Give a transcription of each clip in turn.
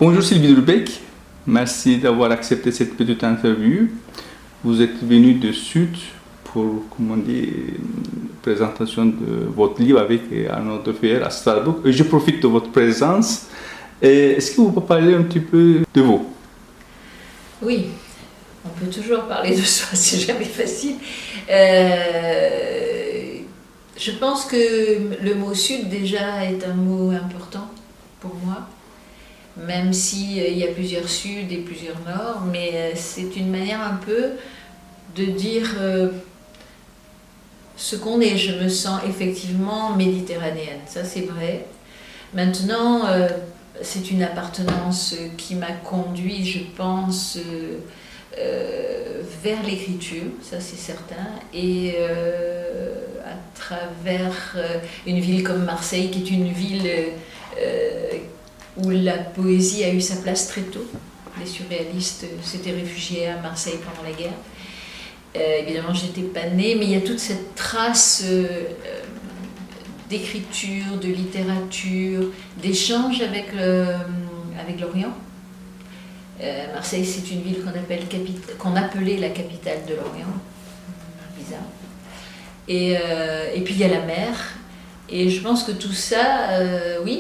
Bonjour Sylvie Durbeck, merci d'avoir accepté cette petite interview. Vous êtes venu de Sud pour, comment dire, une présentation de votre livre avec Arnaud Defeuillère à Starbucks. Et je profite de votre présence. Est-ce que vous pouvez parler un petit peu de vous? Oui, on peut toujours parler de soi, c'est jamais facile. Je pense que le mot Sud déjà est un mot important pour moi, même s'il y a plusieurs Sud et plusieurs Nord, mais c'est une manière un peu de dire ce qu'on est. Je me sens effectivement méditerranéenne, ça c'est vrai. Maintenant, c'est une appartenance qui m'a conduit, je pense, vers l'écriture, ça c'est certain, et à travers une ville comme Marseille, qui est une ville où la poésie a eu sa place très tôt. Les surréalistes s'étaient réfugiés à Marseille pendant la guerre. Évidemment, j'étais pas née, mais il y a toute cette trace d'écriture, de littérature, d'échange avec l'Orient. Marseille, c'est une ville qu'on appelait la capitale de l'Orient. Bizarre. Et puis il y a la mer. Et je pense que tout ça,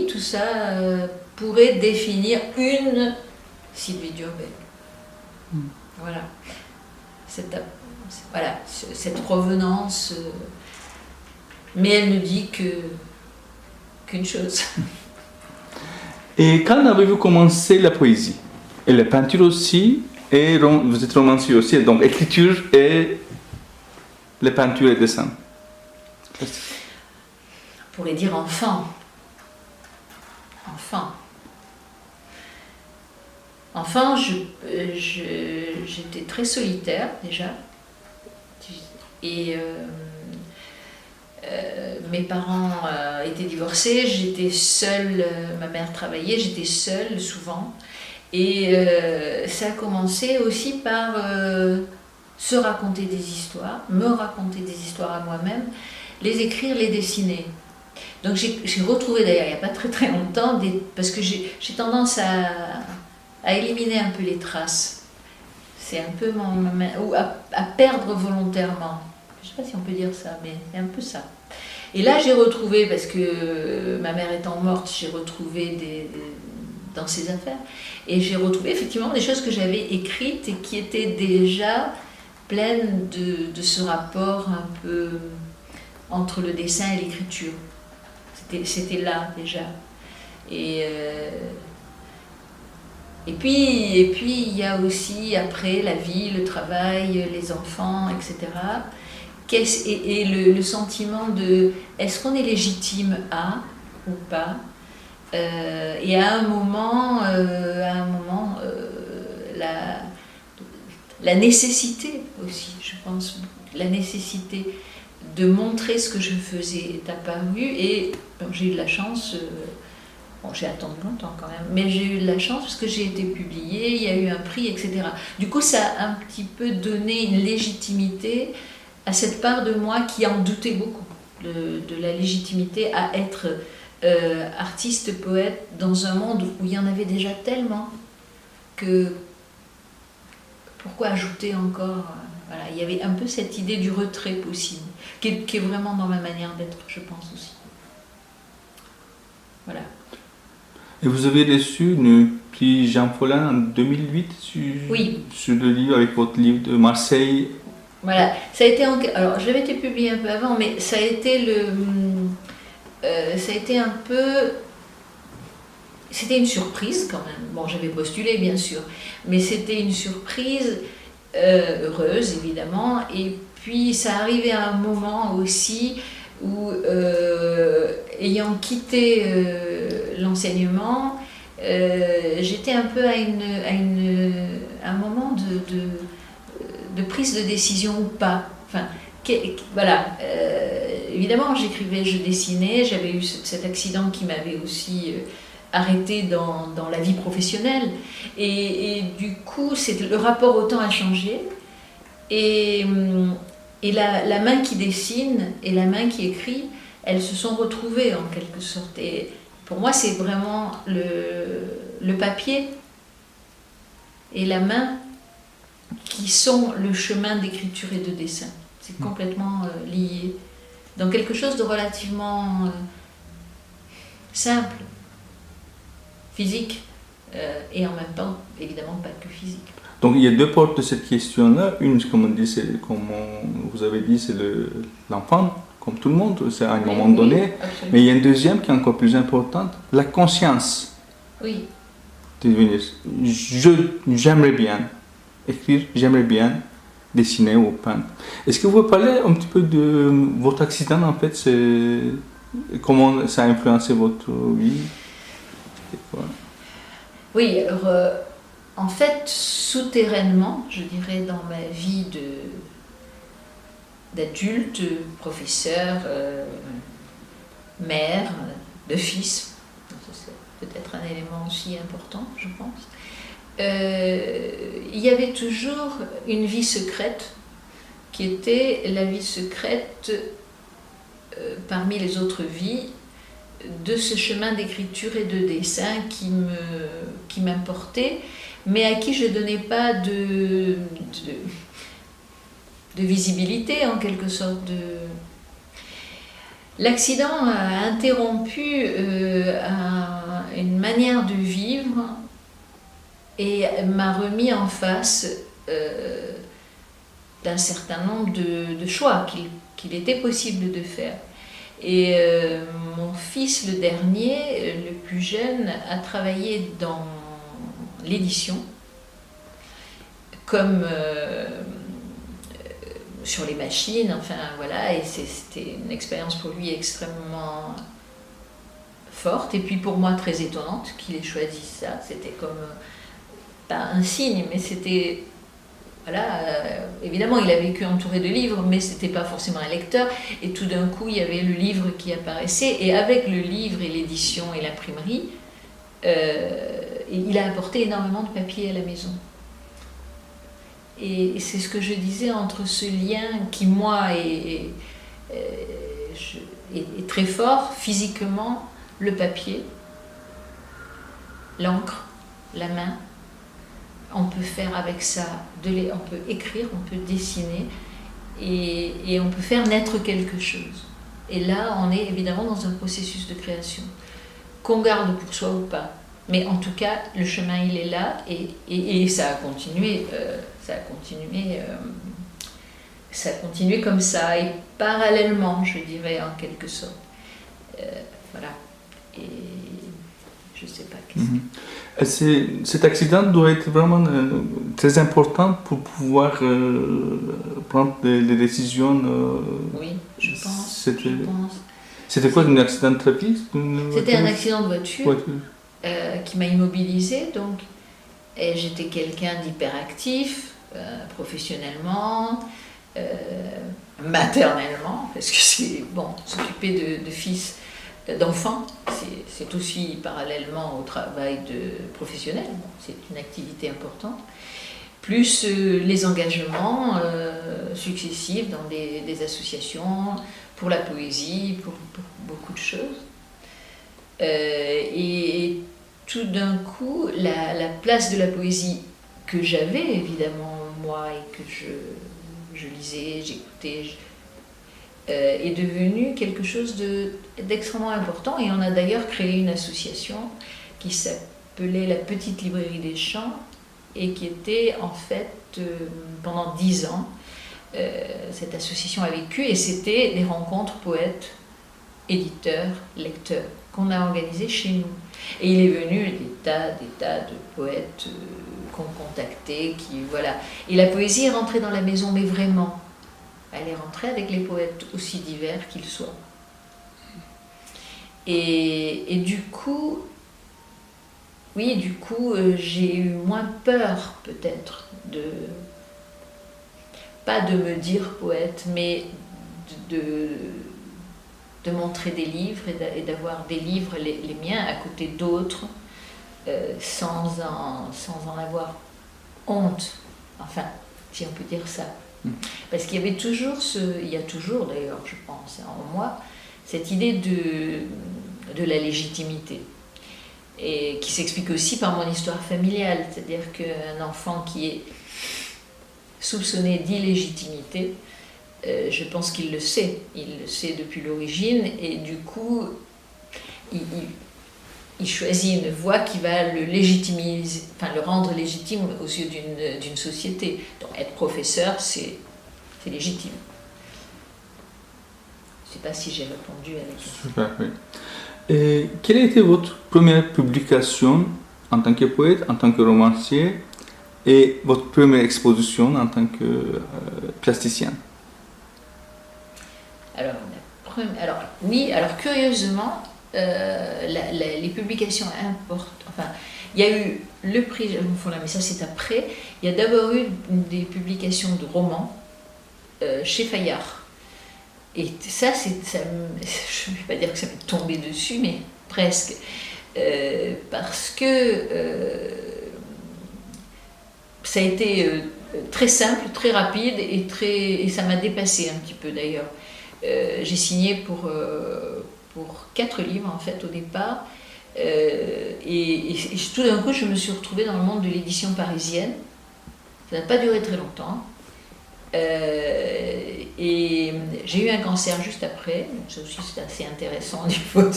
tout ça pourrait définir une Sylvie Durbeck. Voilà. Cette provenance. Mais elle ne dit qu'une chose. Et quand avez-vous commencé la poésie? Et la peinture aussi, et vous êtes romancier aussi, donc écriture et la peinture et le dessin. On pourrait dire enfant. Enfant, j'étais très solitaire déjà. Et mes parents étaient divorcés, j'étais seule, ma mère travaillait, j'étais seule souvent. Et ça a commencé aussi par se raconter des histoires, me raconter des histoires à moi-même, les écrire, les dessiner. Donc j'ai retrouvé d'ailleurs il n'y a pas très très longtemps, parce que j'ai tendance à éliminer un peu les traces. C'est un peu ou à perdre volontairement. Je ne sais pas si on peut dire ça, mais c'est un peu ça. Et là j'ai retrouvé, parce que ma mère étant morte, j'ai retrouvé dans ses affaires, et j'ai retrouvé effectivement des choses que j'avais écrites et qui étaient déjà pleines de ce rapport un peu entre le dessin et l'écriture. C'était là déjà. Et puis il y a aussi après la vie, le travail, les enfants, etc. Et le sentiment de est-ce qu'on est légitime à ou pas. Et à un moment, la nécessité aussi, je pense, la nécessité de montrer ce que je faisais est apparue. Et j'ai eu de la chance, j'ai attendu longtemps quand même, mais j'ai eu de la chance parce que j'ai été publiée, il y a eu un prix, etc. Du coup, ça a un petit peu donné une légitimité à cette part de moi qui en doutait beaucoup, de la légitimité à être artiste, poète, dans un monde où il y en avait déjà tellement que pourquoi ajouter encore. Voilà, il y avait un peu cette idée du retrait possible, qui est vraiment dans ma manière d'être, je pense aussi. Voilà. Et vous avez reçu le prix Jean Follin en 2008 sur le livre, avec votre livre de Marseille. Voilà, ça a été alors j'avais été publié un peu avant, mais ça a été un peu, c'était une surprise quand même. Bon, j'avais postulé bien sûr, mais c'était une surprise heureuse évidemment. Et puis ça arrivait à un moment aussi où, ayant quitté l'enseignement, j'étais un peu à un moment de prise de décision ou pas. Enfin, voilà. Évidemment, j'écrivais, je dessinais, j'avais eu cet accident qui m'avait aussi arrêtée dans la vie professionnelle. Et du coup, le rapport au temps a changé. Et la main qui dessine et la main qui écrit, elles se sont retrouvées en quelque sorte. Et pour moi, c'est vraiment le le papier et la main qui sont le chemin d'écriture et de dessin. C'est complètement lié. Dans quelque chose de relativement simple, physique, et en même temps, évidemment, pas que physique. Donc il y a deux portes de cette question-là. Une, comme on dit, c'est, comme vous avez dit, c'est l'enfant, comme tout le monde, c'est à un moment donné. Absolument. Mais il y a une deuxième qui est encore plus importante, la conscience. Oui. De devenir. J'aimerais bien écrire, j'aimerais bien dessiner ou peindre. Est-ce que vous pouvez parler un petit peu de votre accident en fait, comment ça a influencé votre vie? Oui, alors en fait, souterrainement, je dirais, dans ma vie d'adulte, professeur, mère, de fils, c'est peut-être un élément aussi important, je pense. Il y avait toujours une vie secrète qui était la vie secrète parmi les autres vies de ce chemin d'écriture et de dessin qui m'importait, mais à qui je ne donnais pas de visibilité en quelque sorte. L'accident a interrompu une manière de vivre et m'a remis en face d'un certain nombre de choix qu'il était possible de faire. Et mon fils, le dernier, le plus jeune, a travaillé dans l'édition, comme sur les machines, enfin voilà, et c'était une expérience pour lui extrêmement forte, et puis pour moi très étonnante qu'il ait choisi ça. C'était comme, pas un signe, mais c'était... Voilà, évidemment, il a vécu entouré de livres, mais c'était pas forcément un lecteur. Et tout d'un coup, il y avait le livre qui apparaissait. Et avec le livre et l'édition et l'imprimerie, il a apporté énormément de papier à la maison. Et c'est ce que je disais entre ce lien qui, moi, est très fort, physiquement, le papier, l'encre, la main. On peut faire avec ça, on peut écrire, on peut dessiner et on peut faire naître quelque chose. Et là, on est évidemment dans un processus de création, qu'on garde pour soi ou pas. Mais en tout cas, le chemin, il est là et ça a continué, ça a continué comme ça, et parallèlement, je dirais, en quelque sorte. Voilà. Et je ne sais pas qu'est-ce que... Cet accident doit être vraiment très important pour pouvoir prendre des décisions. Oui, je pense. C'était quoi, un accident de trafic? C'était un accident de voiture qui m'a immobilisée. Donc, et j'étais quelqu'un d'hyperactif, professionnellement, maternellement, parce que c'est bon, s'occuper de fils, d'enfants, c'est aussi parallèlement au travail professionnel, bon, c'est une activité importante, plus les engagements successifs dans des associations, pour la poésie, pour beaucoup de choses. Et tout d'un coup, la place de la poésie que j'avais, évidemment, moi, et que je lisais, j'écoutais, est devenu quelque chose d'extrêmement important. Et on a d'ailleurs créé une association qui s'appelait la Petite Librairie des Champs et qui était en fait, pendant 10 ans, cette association a vécu et c'était des rencontres poètes, éditeurs, lecteurs qu'on a organisées chez nous. Et il est venu des tas de poètes qu'on contactait, voilà. Et la poésie est rentrée dans la maison, mais vraiment. Elle est rentrée avec les poètes aussi divers qu'ils soient. Et du coup, j'ai eu moins peur peut-être pas de me dire poète, mais de montrer des livres et d'avoir des livres, les miens, à côté d'autres, sans en avoir honte. Enfin, si on peut dire ça. Parce qu'il y avait toujours il y a toujours d'ailleurs, je pense, en moi, cette idée de la légitimité. et qui s'explique aussi par mon histoire familiale, c'est-à-dire qu'un enfant qui est soupçonné d'illégitimité, je pense qu'il le sait depuis l'origine, et du coup, il choisit une voie qui va le légitimiser, enfin le rendre légitime aux yeux d'une société. Donc être professeur, c'est légitime. Je ne sais pas si j'ai répondu à la question. Super, oui. Et quelle a été votre première publication en tant que poète, en tant que romancier, et votre première exposition en tant que plasticien? Alors, oui, alors curieusement, les publications importantes, enfin, il y a eu le prix, mais ça c'est après, il y a d'abord eu des publications de romans chez Fayard. Et ça, je ne vais pas dire que ça m'est tombé dessus, mais presque. Parce que ça a été très simple, très rapide, et ça m'a dépassé un petit peu d'ailleurs. J'ai signé pour 4 livres en fait au départ, et tout d'un coup je me suis retrouvée dans le monde de l'édition parisienne. Ça n'a pas duré très longtemps. Et j'ai eu un cancer juste après, donc ça aussi c'est assez intéressant au niveau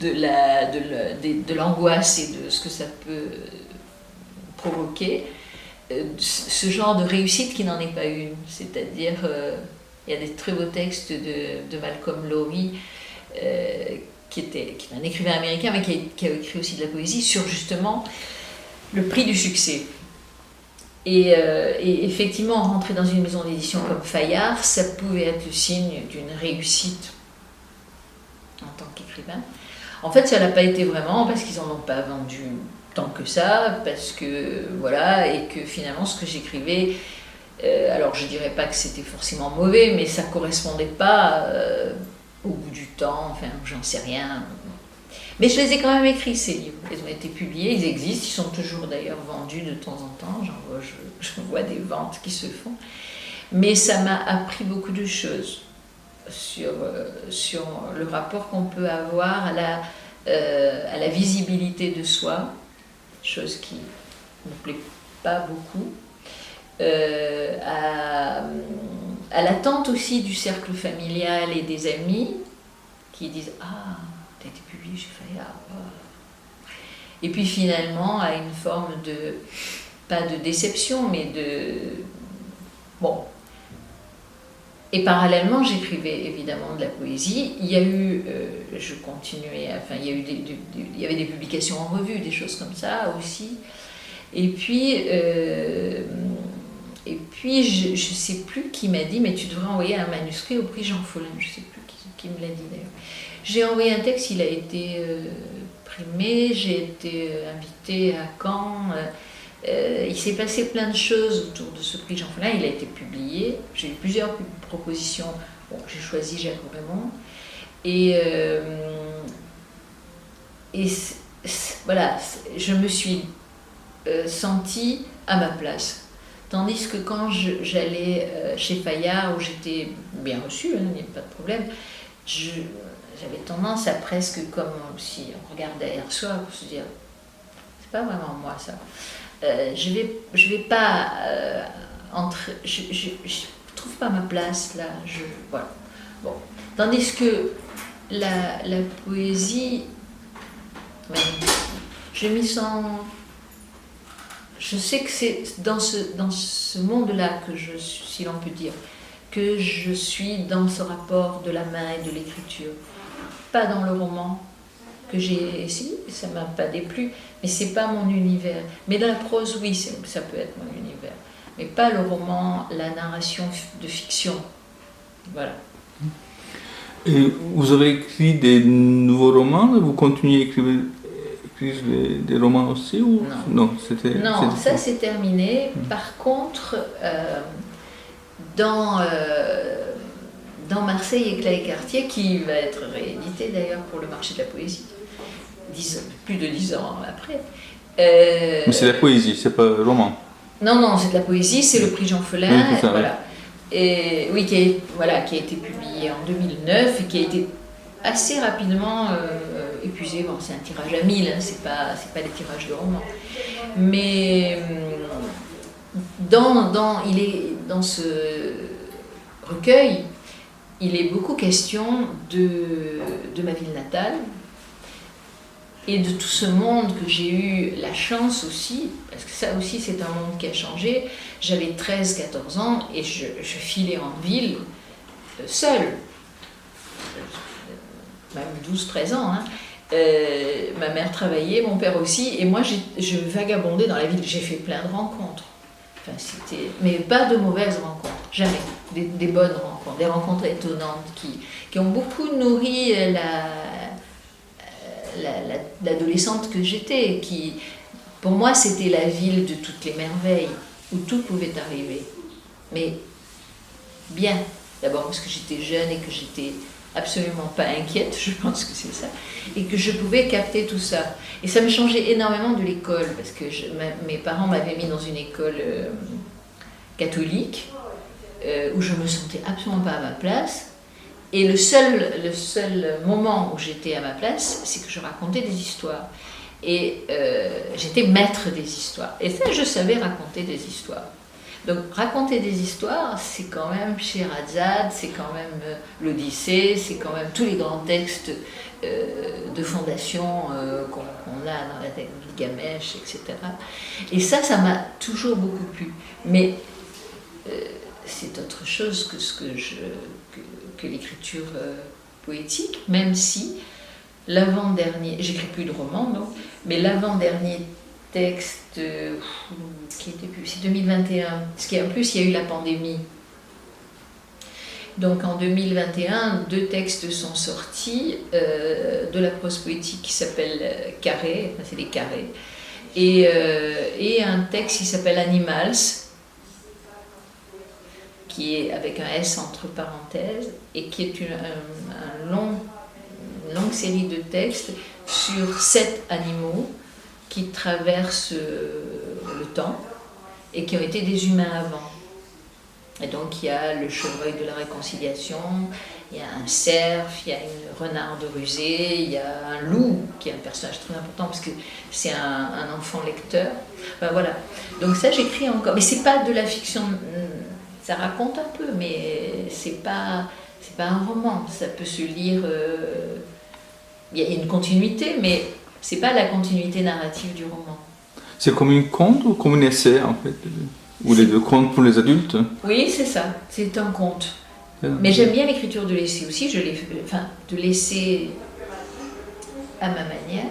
de l'angoisse et de ce que ça peut provoquer. Ce genre de réussite qui n'en est pas une, c'est-à-dire il y a des très beaux textes de Malcolm Lowry, qui est un écrivain américain mais qui a écrit aussi de la poésie sur justement le prix du succès. Et effectivement, rentrer dans une maison d'édition comme Fayard, ça pouvait être le signe d'une réussite en tant qu'écrivain. En fait, ça n'a pas été vraiment parce qu'ils n'en ont pas vendu tant que ça, parce que voilà, et que finalement, ce que j'écrivais, alors je dirais pas que c'était forcément mauvais, mais ça correspondait pas au bout du temps, enfin, j'en sais rien. Mais je les ai quand même écrits, ces livres. Ils ont été publiés, ils existent, ils sont toujours d'ailleurs vendus de temps en temps. Je vois des ventes qui se font. Mais ça m'a appris beaucoup de choses sur le rapport qu'on peut avoir à la visibilité de soi, chose qui ne me plaît pas beaucoup, à l'attente aussi du cercle familial et des amis qui disent « Ah, t'as été publié chez Fayard. » Et puis finalement, à une forme de, pas de déception, mais de... Bon. Et parallèlement, j'écrivais évidemment de la poésie. Il y a eu, je continuais, enfin, il y avait des publications en revue, des choses comme ça aussi. Et puis je ne sais plus qui m'a dit, mais tu devrais envoyer un manuscrit au prix Jean Follin. Je ne sais plus qui me l'a dit d'ailleurs. J'ai envoyé un texte, il a été primé, j'ai été invitée à Caen. Il s'est passé plein de choses autour de ce prix Jean Follin, il a été publié. J'ai eu plusieurs propositions. Bon, j'ai choisi Jacques Raymond. Voilà, je me suis sentie à ma place. Tandis que quand j'allais chez Fayard, où j'étais bien reçue, il n'y a pas de problème, j'avais tendance à presque, comme si on regardait derrière soi, pour se dire, c'est pas vraiment moi ça. Je vais pas entrer, je trouve pas ma place là. Voilà. Bon. Tandis que la poésie, je m'y sens. Je sais que c'est dans ce monde-là que je suis, si l'on peut dire, que je suis dans ce rapport de la main et de l'écriture. Pas dans le roman que j'ai essayé, ça m'a pas déplu, mais c'est pas mon univers. Mais dans la prose, oui, ça peut être mon univers. Mais pas le roman, la narration de fiction. Voilà. Et vous avez écrit des nouveaux romans? Vous continuez à écrire des romans aussi ou... Non, ça c'est terminé. Par contre, dans Marseille, Éclat et Quartier, qui va être réédité d'ailleurs pour le marché de la poésie, plus de 10 ans après. Mais c'est de la poésie, c'est pas un roman. Non, c'est de la poésie, c'est le prix Jean Follin. Oui, c'est ça, voilà. Et, oui, qui a été publié en 2009 et qui a été assez rapidement épuisé. Bon, c'est un tirage à 1000, hein, c'est pas des tirages de romans. Mais dans ce recueil, il est beaucoup question de ma ville natale et de tout ce monde que j'ai eu la chance aussi, parce que ça aussi c'est un monde qui a changé. J'avais 13-14 ans et je filais en ville seule, même 12-13 ans. Hein. Ma mère travaillait, mon père aussi, et moi je vagabondais dans la ville. J'ai fait plein de rencontres. Enfin, mais pas de mauvaises rencontres, jamais. Des bonnes rencontres, des rencontres étonnantes qui ont beaucoup nourri l'adolescente que j'étais. Pour moi, c'était la ville de toutes les merveilles, où tout pouvait arriver. Mais bien, d'abord parce que j'étais jeune et que j'étais absolument pas inquiète, je pense que c'est ça, et que je pouvais capter tout ça. Et ça me changeait énormément de l'école, parce que mes parents m'avaient mis dans une école catholique, où je me sentais absolument pas à ma place. Et le seul moment où j'étais à ma place, c'est que je racontais des histoires. Et j'étais maître des histoires. Et ça, je savais raconter des histoires. Donc raconter des histoires, c'est quand même Scheherazade, c'est quand même l'Odyssée, c'est quand même tous les grands textes de fondation qu'on a dans la tête, Gilgamesh, etc. Et ça m'a toujours beaucoup plu. Mais c'est autre chose que l'écriture poétique, même si l'avant-dernier, j'écris plus de romans, non, mais l'avant-dernier texte qui était publié, c'est 2021, parce qu'en plus il y a eu la pandémie. Donc en 2021, 2 textes sont sortis de la prose poétique qui s'appelle Carré, enfin c'est des carrés, et un texte qui s'appelle Animals, qui est avec un S entre parenthèses, et qui est une longue série de textes sur 7 animaux qui traversent le temps et qui ont été des humains avant. Et donc il y a le chevreuil de la réconciliation, il y a un cerf, il y a une renarde rusée, il y a un loup qui est un personnage très important parce que c'est un enfant lecteur. Enfin, voilà. Donc ça j'écris encore, mais c'est pas de la fiction, ça raconte un peu, mais c'est pas un roman. Ça peut se lire, il y a une continuité, mais c'est pas la continuité narrative du roman. C'est comme une conte ou comme un essai en fait? Ou les deux, contes pour les adultes? Oui, c'est ça, c'est un conte. Mais j'aime bien l'écriture de l'essai aussi, de l'essai à ma manière.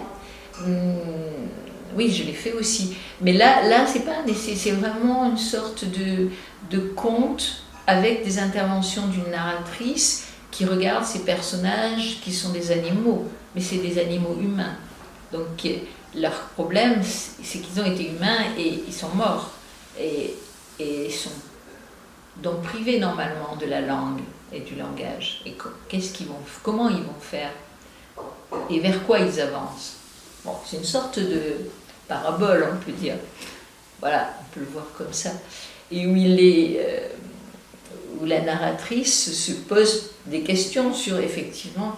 Oui, je l'ai fait aussi. Mais là c'est pas un essai, c'est vraiment une sorte de conte avec des interventions d'une narratrice qui regarde ces personnages qui sont des animaux, mais c'est des animaux humains. Donc leur problème, c'est qu'ils ont été humains et ils sont morts. Et sont donc privés normalement de la langue et du langage. Et comment ils vont faire? Et vers quoi ils avancent? Bon, c'est une sorte de parabole, on peut dire. Voilà, on peut le voir comme ça. Et où la narratrice se pose des questions sur effectivement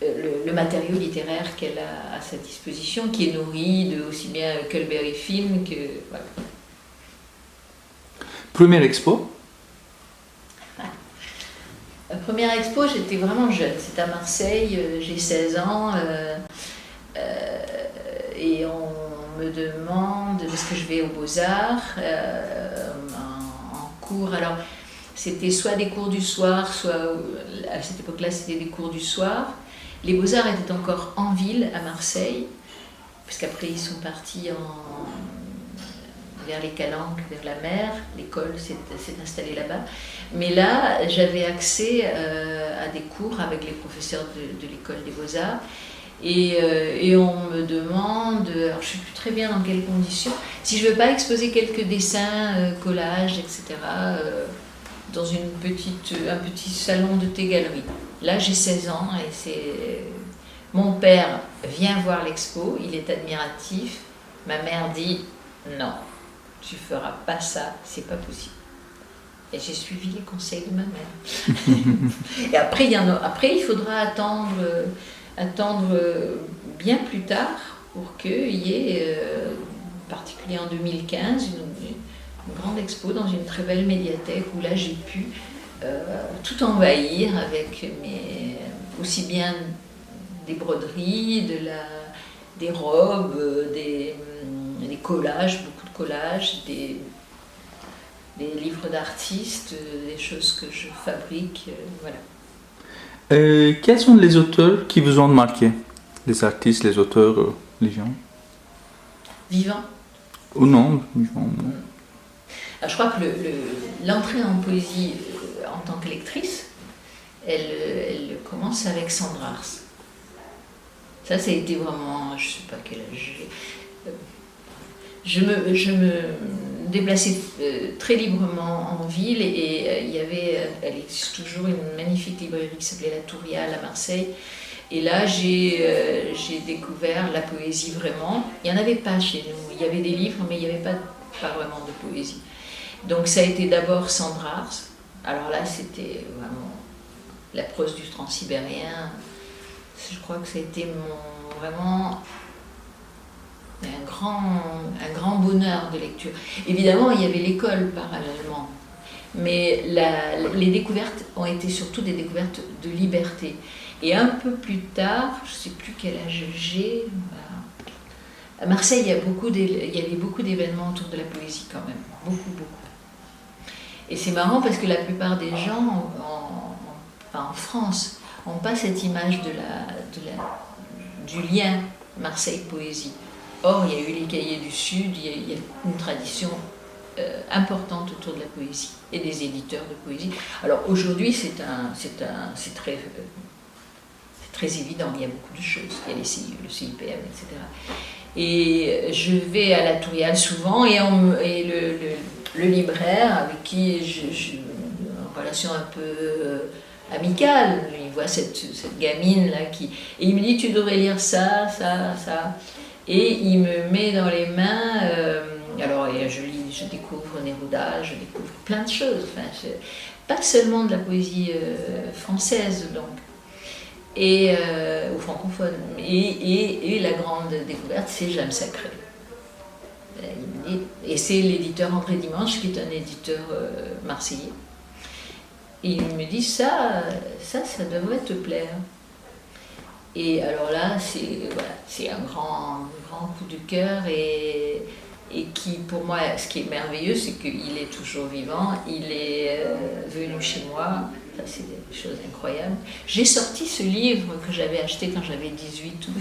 le matériau littéraire qu'elle a à sa disposition, qui est nourri de aussi bien Huckleberry Finn que... Voilà. Première expo? La première expo, j'étais vraiment jeune. C'était à Marseille, j'ai 16 ans. Et on me demande, parce que je vais aux Beaux-Arts, en cours. Alors, c'était soit des cours du soir, soit à cette époque-là, c'était des cours du soir. Les Beaux-Arts étaient encore en ville, à Marseille, puisqu'après ils sont partis vers les Calanques, vers la mer. L'école s'est installée là-bas. Mais là, j'avais accès à des cours avec les professeurs de l'école des Beaux-Arts. Et on me demande, alors je ne sais plus très bien dans quelles conditions, si je ne veux pas exposer quelques dessins, collages, etc., dans un petit salon de thé-galerie. Là, j'ai 16 ans et mon père vient voir l'expo, il est admiratif. Ma mère dit non, tu feras pas ça, c'est pas possible. Et j'ai suivi les conseils de ma mère. Et après, il faudra attendre bien plus tard pour qu'il y ait, en particulier en 2015, une grande expo dans une très belle médiathèque où là j'ai pu tout envahir avec aussi bien des broderies, des robes, des collages, beaucoup de collages, des livres d'artistes, des choses que je fabrique, voilà. Quels sont les auteurs qui vous ont marqué? Les artistes, les auteurs, les gens? Vivant. Ou non, vivants. Alors, je crois que l'entrée en poésie en tant que lectrice, elle commence avec Sandra Ars. Ça a été vraiment, je ne sais pas quel âge j'ai. Je me déplaçais très librement en ville et elle existe toujours, une magnifique librairie qui s'appelait La Touriale à Marseille. Et là, j'ai découvert la poésie vraiment. Il n'y en avait pas chez nous. Il y avait des livres, mais il n'y avait pas vraiment de poésie. Donc ça a été d'abord Sandra Ars. Alors là, c'était vraiment la prose du transsibérien. Je crois que ça a été vraiment un grand bonheur de lecture. Évidemment, il y avait l'école parallèlement, mais les découvertes ont été surtout des découvertes de liberté. Et un peu plus tard, je ne sais plus quel âge j'ai, à Marseille, il y avait beaucoup d'événements autour de la poésie quand même, beaucoup. Et c'est marrant parce que la plupart des gens en France n'ont pas cette image du lien Marseille-Poésie. Or, il y a eu les Cahiers du Sud, il y a une tradition importante autour de la poésie et des éditeurs de poésie. Alors aujourd'hui, c'est très évident, il y a beaucoup de choses, il y a le CIPM, etc. Et je vais à la Touriale souvent et le libraire avec qui en relation un peu amicale, il voit cette gamine là et il me dit tu devrais lire ça. Et il me met dans les mains, alors je lis, je découvre Neruda, je découvre plein de choses, pas seulement de la poésie française donc, ou francophone. Et la grande découverte, c'est J'aime Sacré. Et c'est l'éditeur André Dimanche, qui est un éditeur marseillais. Et il me dit ça devrait te plaire. Et alors là, c'est un grand coup de cœur et qui, pour moi, ce qui est merveilleux, c'est qu'il est toujours vivant, il est venu chez moi, ça c'est des choses incroyables. J'ai sorti ce livre que j'avais acheté quand j'avais 18 ou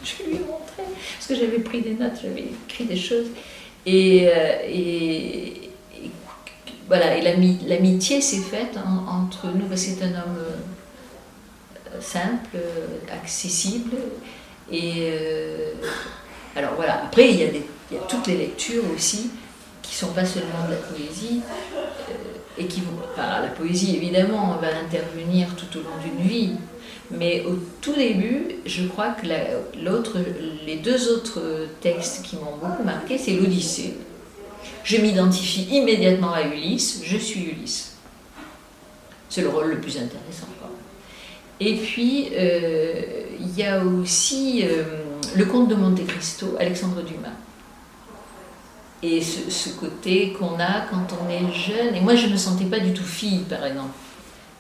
je lui ai montré, parce que j'avais pris des notes, j'avais écrit des choses. Et voilà, et l'amitié s'est faite entre nous, parce que c'est un homme simple, accessible. Et alors voilà, après il y a toutes les lectures aussi qui ne sont pas seulement de la poésie et qui vont. Enfin, la poésie évidemment va intervenir tout au long d'une vie, mais au tout début, je crois que les deux autres textes qui m'ont beaucoup marqué, c'est l'Odyssée. Je m'identifie immédiatement à Ulysse, je suis Ulysse. C'est le rôle le plus intéressant. Et puis, il y a aussi le Comte de Monte Cristo, Alexandre Dumas. Et ce côté qu'on a quand on est jeune. Et moi, je ne me sentais pas du tout fille, par exemple.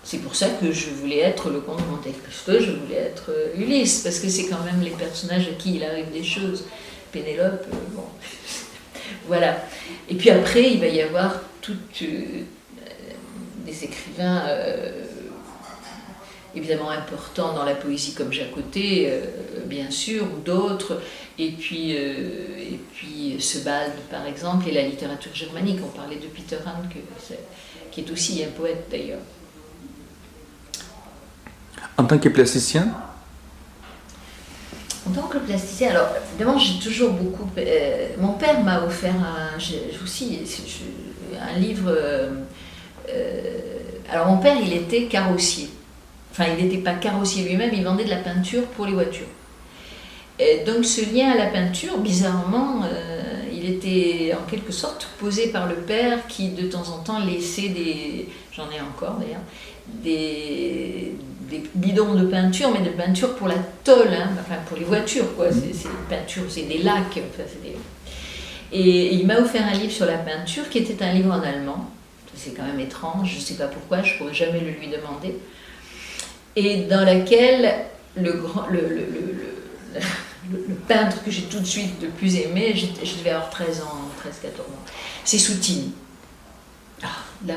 C'est pour ça que je voulais être le Comte de Monte Cristo, je voulais être Ulysse, parce que c'est quand même les personnages à qui il arrive des choses. Pénélope, bon. Voilà. Et puis après, il va y avoir toutes des écrivains évidemment importants dans la poésie comme Jacotet, bien sûr, ou d'autres. Et puis Sebald, par exemple, et la littérature germanique. On parlait de Peter Handke, qui est aussi un poète d'ailleurs. En tant que plasticien? En tant que plasticien, alors évidemment j'ai toujours beaucoup. Mon père m'a offert un livre. Alors mon père, il était carrossier. Enfin, il n'était pas carrossier lui-même, il vendait de la peinture pour les voitures. Et donc ce lien à la peinture, bizarrement, il il était en quelque sorte posé par le père qui de temps en temps laissait j'en ai encore d'ailleurs, des bidons de peinture, mais de peinture pour la tôle, hein, enfin pour les voitures, quoi. C'est des peintures, c'est des lacs. Enfin, Et il m'a offert un livre sur la peinture qui était un livre en allemand. C'est quand même étrange, je ne sais pas pourquoi, je ne pourrais jamais le lui demander. Et dans laquelle le peintre que j'ai tout de suite le plus aimé, je devais avoir 13 ans, 13-14 ans, c'est Soutine. Ah, là,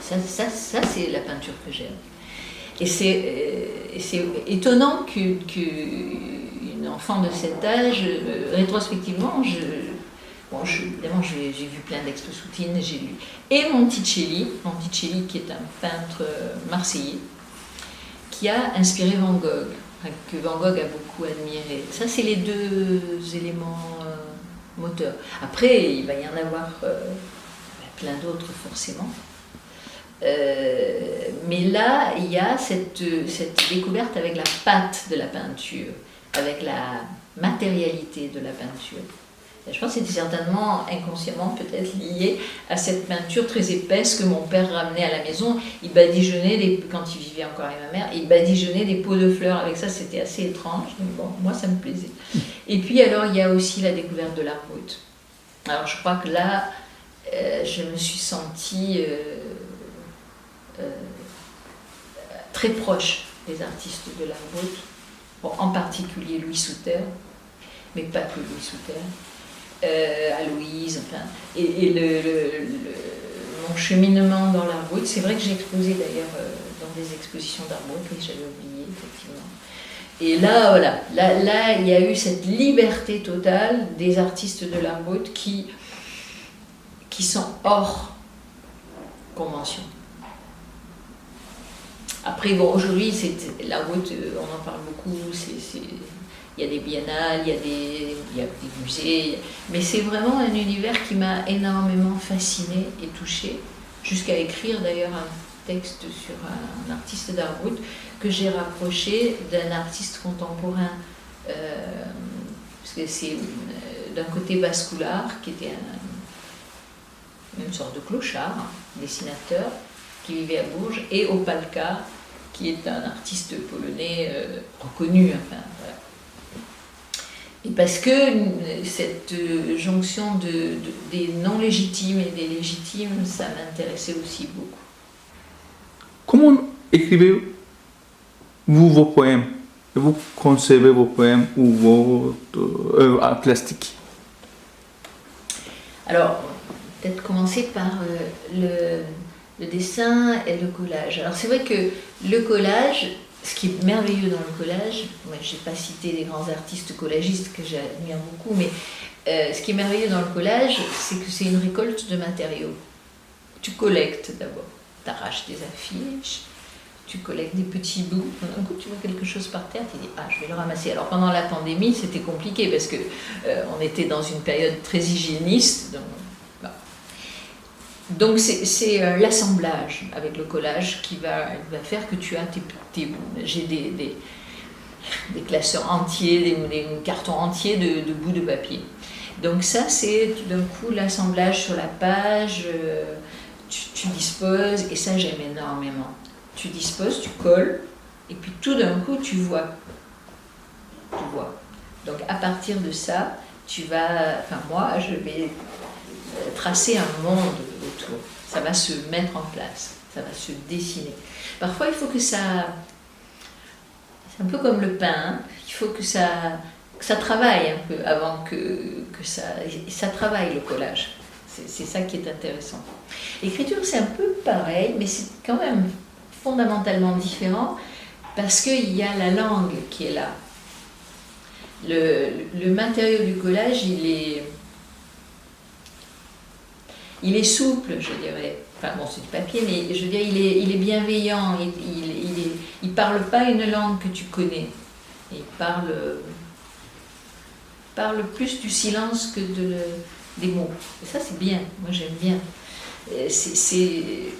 ça c'est la peinture que j'aime. Et c'est étonnant qu'une enfant de cet âge, rétrospectivement, évidemment j'ai vu plein d'expos Soutine, j'ai lu. Et Monticelli qui est un peintre marseillais, qui a inspiré Van Gogh, que Van Gogh a beaucoup admiré. Ça, c'est les deux éléments moteurs. Après, il va y en avoir plein d'autres forcément. Mais là, il y a cette découverte avec la pâte de la peinture, avec la matérialité de la peinture. Et je pense que c'était certainement inconsciemment peut-être lié à cette peinture très épaisse que mon père ramenait à la maison. Il badigeonnait, quand il vivait encore avec ma mère, il badigeonnait des pots de fleurs avec ça, c'était assez étrange. Mais bon, moi ça me plaisait. Et puis alors il y a aussi la découverte de l'art brut. Alors je crois que là, je me suis sentie très proche des artistes de l'art brut, bon, en particulier Louis Souther, mais pas que Louis Souther, Aloïse, enfin, et mon cheminement dans l'art brut, c'est vrai que j'ai exposé d'ailleurs dans des expositions d'art brut, mais j'avais oublié effectivement. Et là, voilà, là, il y a eu cette liberté totale des artistes de l'art brut qui sont hors convention. Après, bon, aujourd'hui, l'art brut, on en parle beaucoup, il y a des biennales, il y a des musées, mais c'est vraiment un univers qui m'a énormément fascinée et touchée, jusqu'à écrire d'ailleurs un texte sur un artiste d'art brut que j'ai rapproché d'un artiste contemporain, parce que c'est d'un côté Bascoulard, qui était une sorte de clochard, dessinateur, qui vivait à Bourges, et Opalka, qui est un artiste polonais reconnu. Enfin, voilà. Et parce que cette jonction des non légitimes et des légitimes, ça m'intéressait aussi beaucoup. Comment écrivez-vous vos poèmes? Vous concevez vos poèmes ou vos œuvres plastiques? Alors, peut-être commencer par le dessin et le collage. Alors c'est vrai que le collage, ce qui est merveilleux dans le collage, moi je n'ai pas cité des grands artistes collagistes que j'admire beaucoup, mais ce qui est merveilleux dans le collage, c'est que c'est une récolte de matériaux. Tu collectes d'abord, tu arraches des affiches, tu collectes des petits bouts, d'un coup tu vois quelque chose par terre, tu dis ah je vais le ramasser. Alors pendant la pandémie c'était compliqué parce que on était dans une période très hygiéniste, donc c'est l'assemblage avec le collage qui va faire que tu as j'ai des classeurs entiers, des cartons entiers de bouts de papier. Donc ça c'est tout d'un coup l'assemblage sur la page, tu disposes, et ça j'aime énormément. Tu disposes, tu colles, et puis tout d'un coup tu vois. Donc à partir de ça, moi je vais tracer un monde autour. Ça va se mettre en place, ça va se dessiner. Parfois, il faut que ça... C'est un peu comme le pain, hein. Il faut que ça travaille un peu avant que ça travaille le collage. C'est ça qui est intéressant. L'écriture, c'est un peu pareil, mais c'est quand même fondamentalement différent parce qu'il y a la langue qui est là. Le matériau du collage, il est souple, je dirais. Enfin bon, c'est du papier, mais je veux dire, il est bienveillant. Il parle pas une langue que tu connais. Il parle plus du silence que des mots. Et ça, c'est bien. Moi, j'aime bien. C'est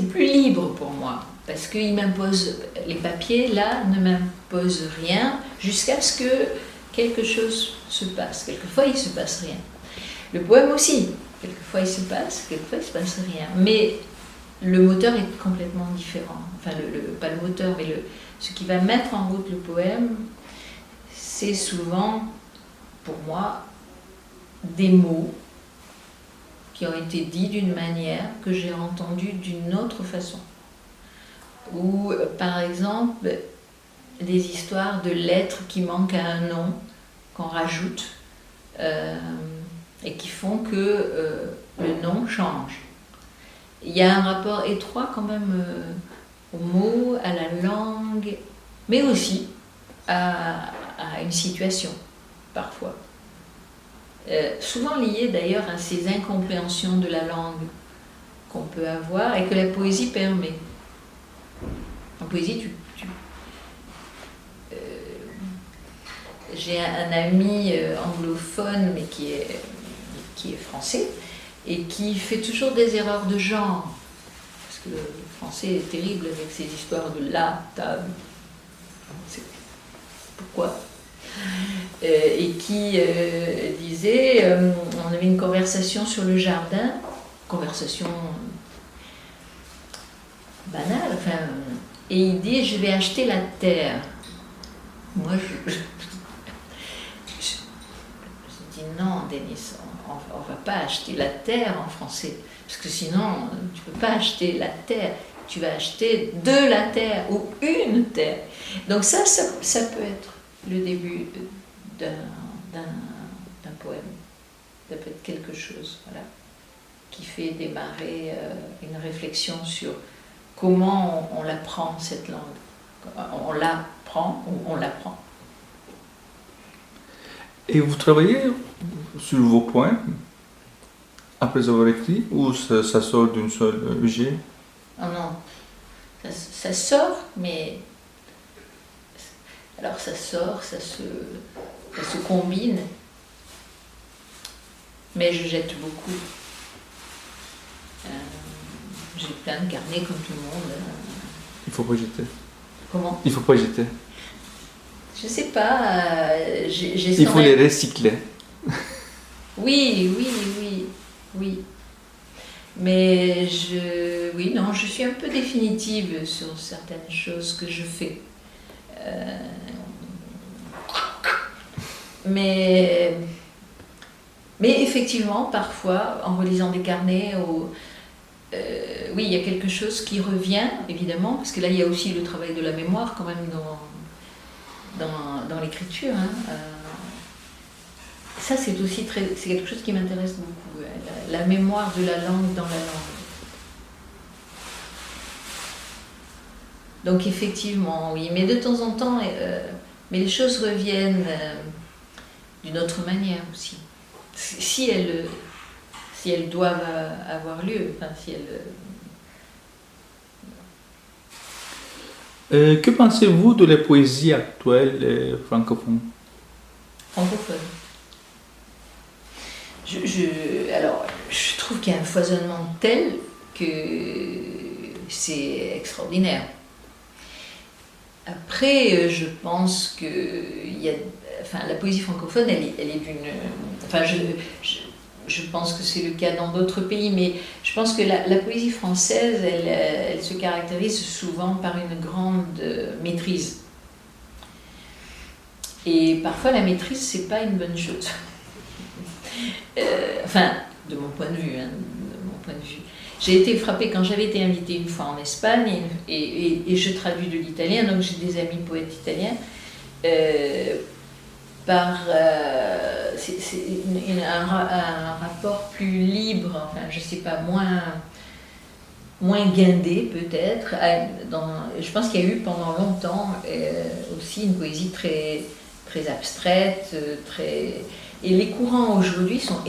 plus libre pour moi, parce qu'il m'impose, les papiers là ne m'imposent rien jusqu'à ce que quelque chose se passe. Quelquefois, il ne se passe rien. Le poème aussi, quelquefois il se passe, quelquefois il ne se passe rien. Mais le moteur est complètement différent. Enfin, pas le moteur, mais ce qui va mettre en route le poème, c'est souvent, pour moi, des mots qui ont été dits d'une manière que j'ai entendue d'une autre façon. Ou, par exemple, des histoires de lettres qui manquent à un nom, qu'on rajoute, et qui font que le nom change. Il y a un rapport étroit quand même aux mots, à la langue, mais aussi à une situation, parfois. Souvent lié d'ailleurs à ces incompréhensions de la langue qu'on peut avoir et que la poésie permet. En poésie, j'ai un ami anglophone, mais qui est français, et qui fait toujours des erreurs de genre. Parce que le français est terrible avec ses histoires de la, table. Pourquoi ? Et qui disait, on avait une conversation sur le jardin, conversation banale, enfin, et il dit, je vais acheter la terre. Moi, je dis, non, Denis, on ne va pas acheter la terre en français, parce que sinon, tu ne peux pas acheter la terre, tu vas acheter de la terre ou une terre. Donc ça peut être le début d'un poème. Ça peut être quelque chose, voilà, qui fait démarrer une réflexion sur comment on l'apprend, cette langue. On l'apprend ou on l'apprend. Et vous travaillez sur vos poèmes après avoir écrit, ou ça sort d'une seule jet? Oh non, ça sort, mais alors ça sort, ça se combine, mais je jette beaucoup. J'ai plein de carnets comme tout le monde. Il faut pas jeter. Comment? Il faut pas jeter. Je sais pas. Il faut les recycler. Oui. Mais je suis un peu définitive sur certaines choses que je fais. Mais effectivement, parfois, en relisant des carnets, oui, il y a quelque chose qui revient, évidemment, parce que là, il y a aussi le travail de la mémoire, quand même, dans l'écriture. Hein. Ça, c'est aussi c'est quelque chose qui m'intéresse beaucoup, la mémoire de la langue dans la langue. Donc, effectivement, oui, mais de temps en temps, mais les choses reviennent d'une autre manière aussi. Si elles doivent avoir lieu, enfin, si elles... Que pensez-vous de la poésie actuelle francophone? Francophone. Alors, je trouve qu'il y a un foisonnement tel que c'est extraordinaire. Après, je pense que la poésie francophone, elle est d'une... Enfin, je pense que c'est le cas dans d'autres pays, mais je pense que la poésie française, elle se caractérise souvent par une grande maîtrise. Et parfois, la maîtrise, c'est pas une bonne chose. De mon point de vue. J'ai été frappée quand j'avais été invitée une fois en Espagne, et je traduis de l'italien, donc j'ai des amis poètes italiens, c'est un rapport plus libre, enfin je sais pas, moins guindé peut-être. Je pense qu'il y a eu pendant longtemps aussi une poésie très, très abstraite, et les courants aujourd'hui sont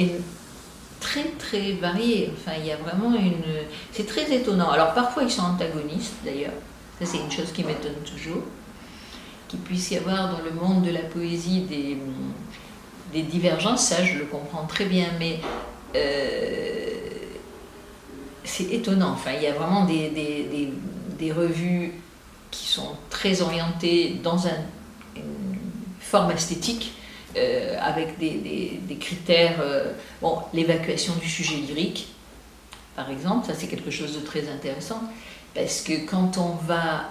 très très variés. Enfin, il y a vraiment c'est très étonnant. Alors parfois ils sont antagonistes d'ailleurs, ça c'est une chose qui m'étonne toujours, qu'il puisse y avoir dans le monde de la poésie des divergences, ça je le comprends très bien, mais c'est étonnant. Enfin, il y a vraiment des revues qui sont très orientées dans une forme esthétique, avec des critères, bon, l'évacuation du sujet lyrique, par exemple, ça c'est quelque chose de très intéressant, parce que quand on va,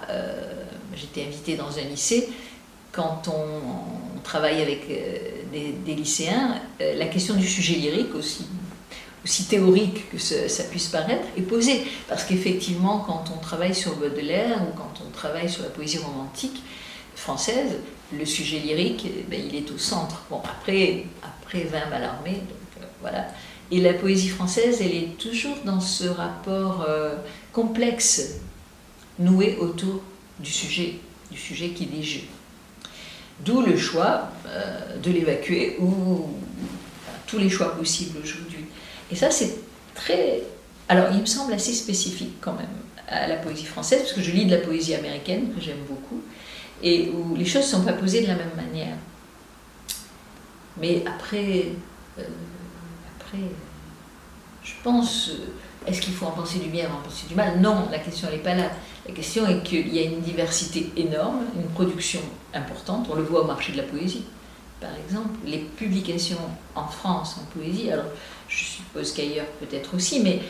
j'étais invitée dans un lycée, quand on travaille avec des lycéens, la question du sujet lyrique, aussi théorique que ça puisse paraître, est posée. Parce qu'effectivement, quand on travaille sur Baudelaire ou quand on travaille sur la poésie romantique française, le sujet lyrique, il est au centre. Bon, après 20 Mallarmé, donc voilà. Et la poésie française, elle est toujours dans ce rapport complexe, noué autour du sujet qui les joue. D'où le choix de l'évacuer, ou tous les choix possibles aujourd'hui. Et ça, c'est très... Alors, il me semble assez spécifique quand même à la poésie française, parce que je lis de la poésie américaine, que j'aime beaucoup, et où les choses ne sont pas posées de la même manière. Mais après je pense, est-ce qu'il faut en penser du bien, en penser du mal? Non, la question n'est pas là. La question est qu'il y a une diversité énorme, une production importante. On le voit au marché de la poésie, par exemple. Les publications en France en poésie, alors je suppose qu'ailleurs peut-être aussi, mais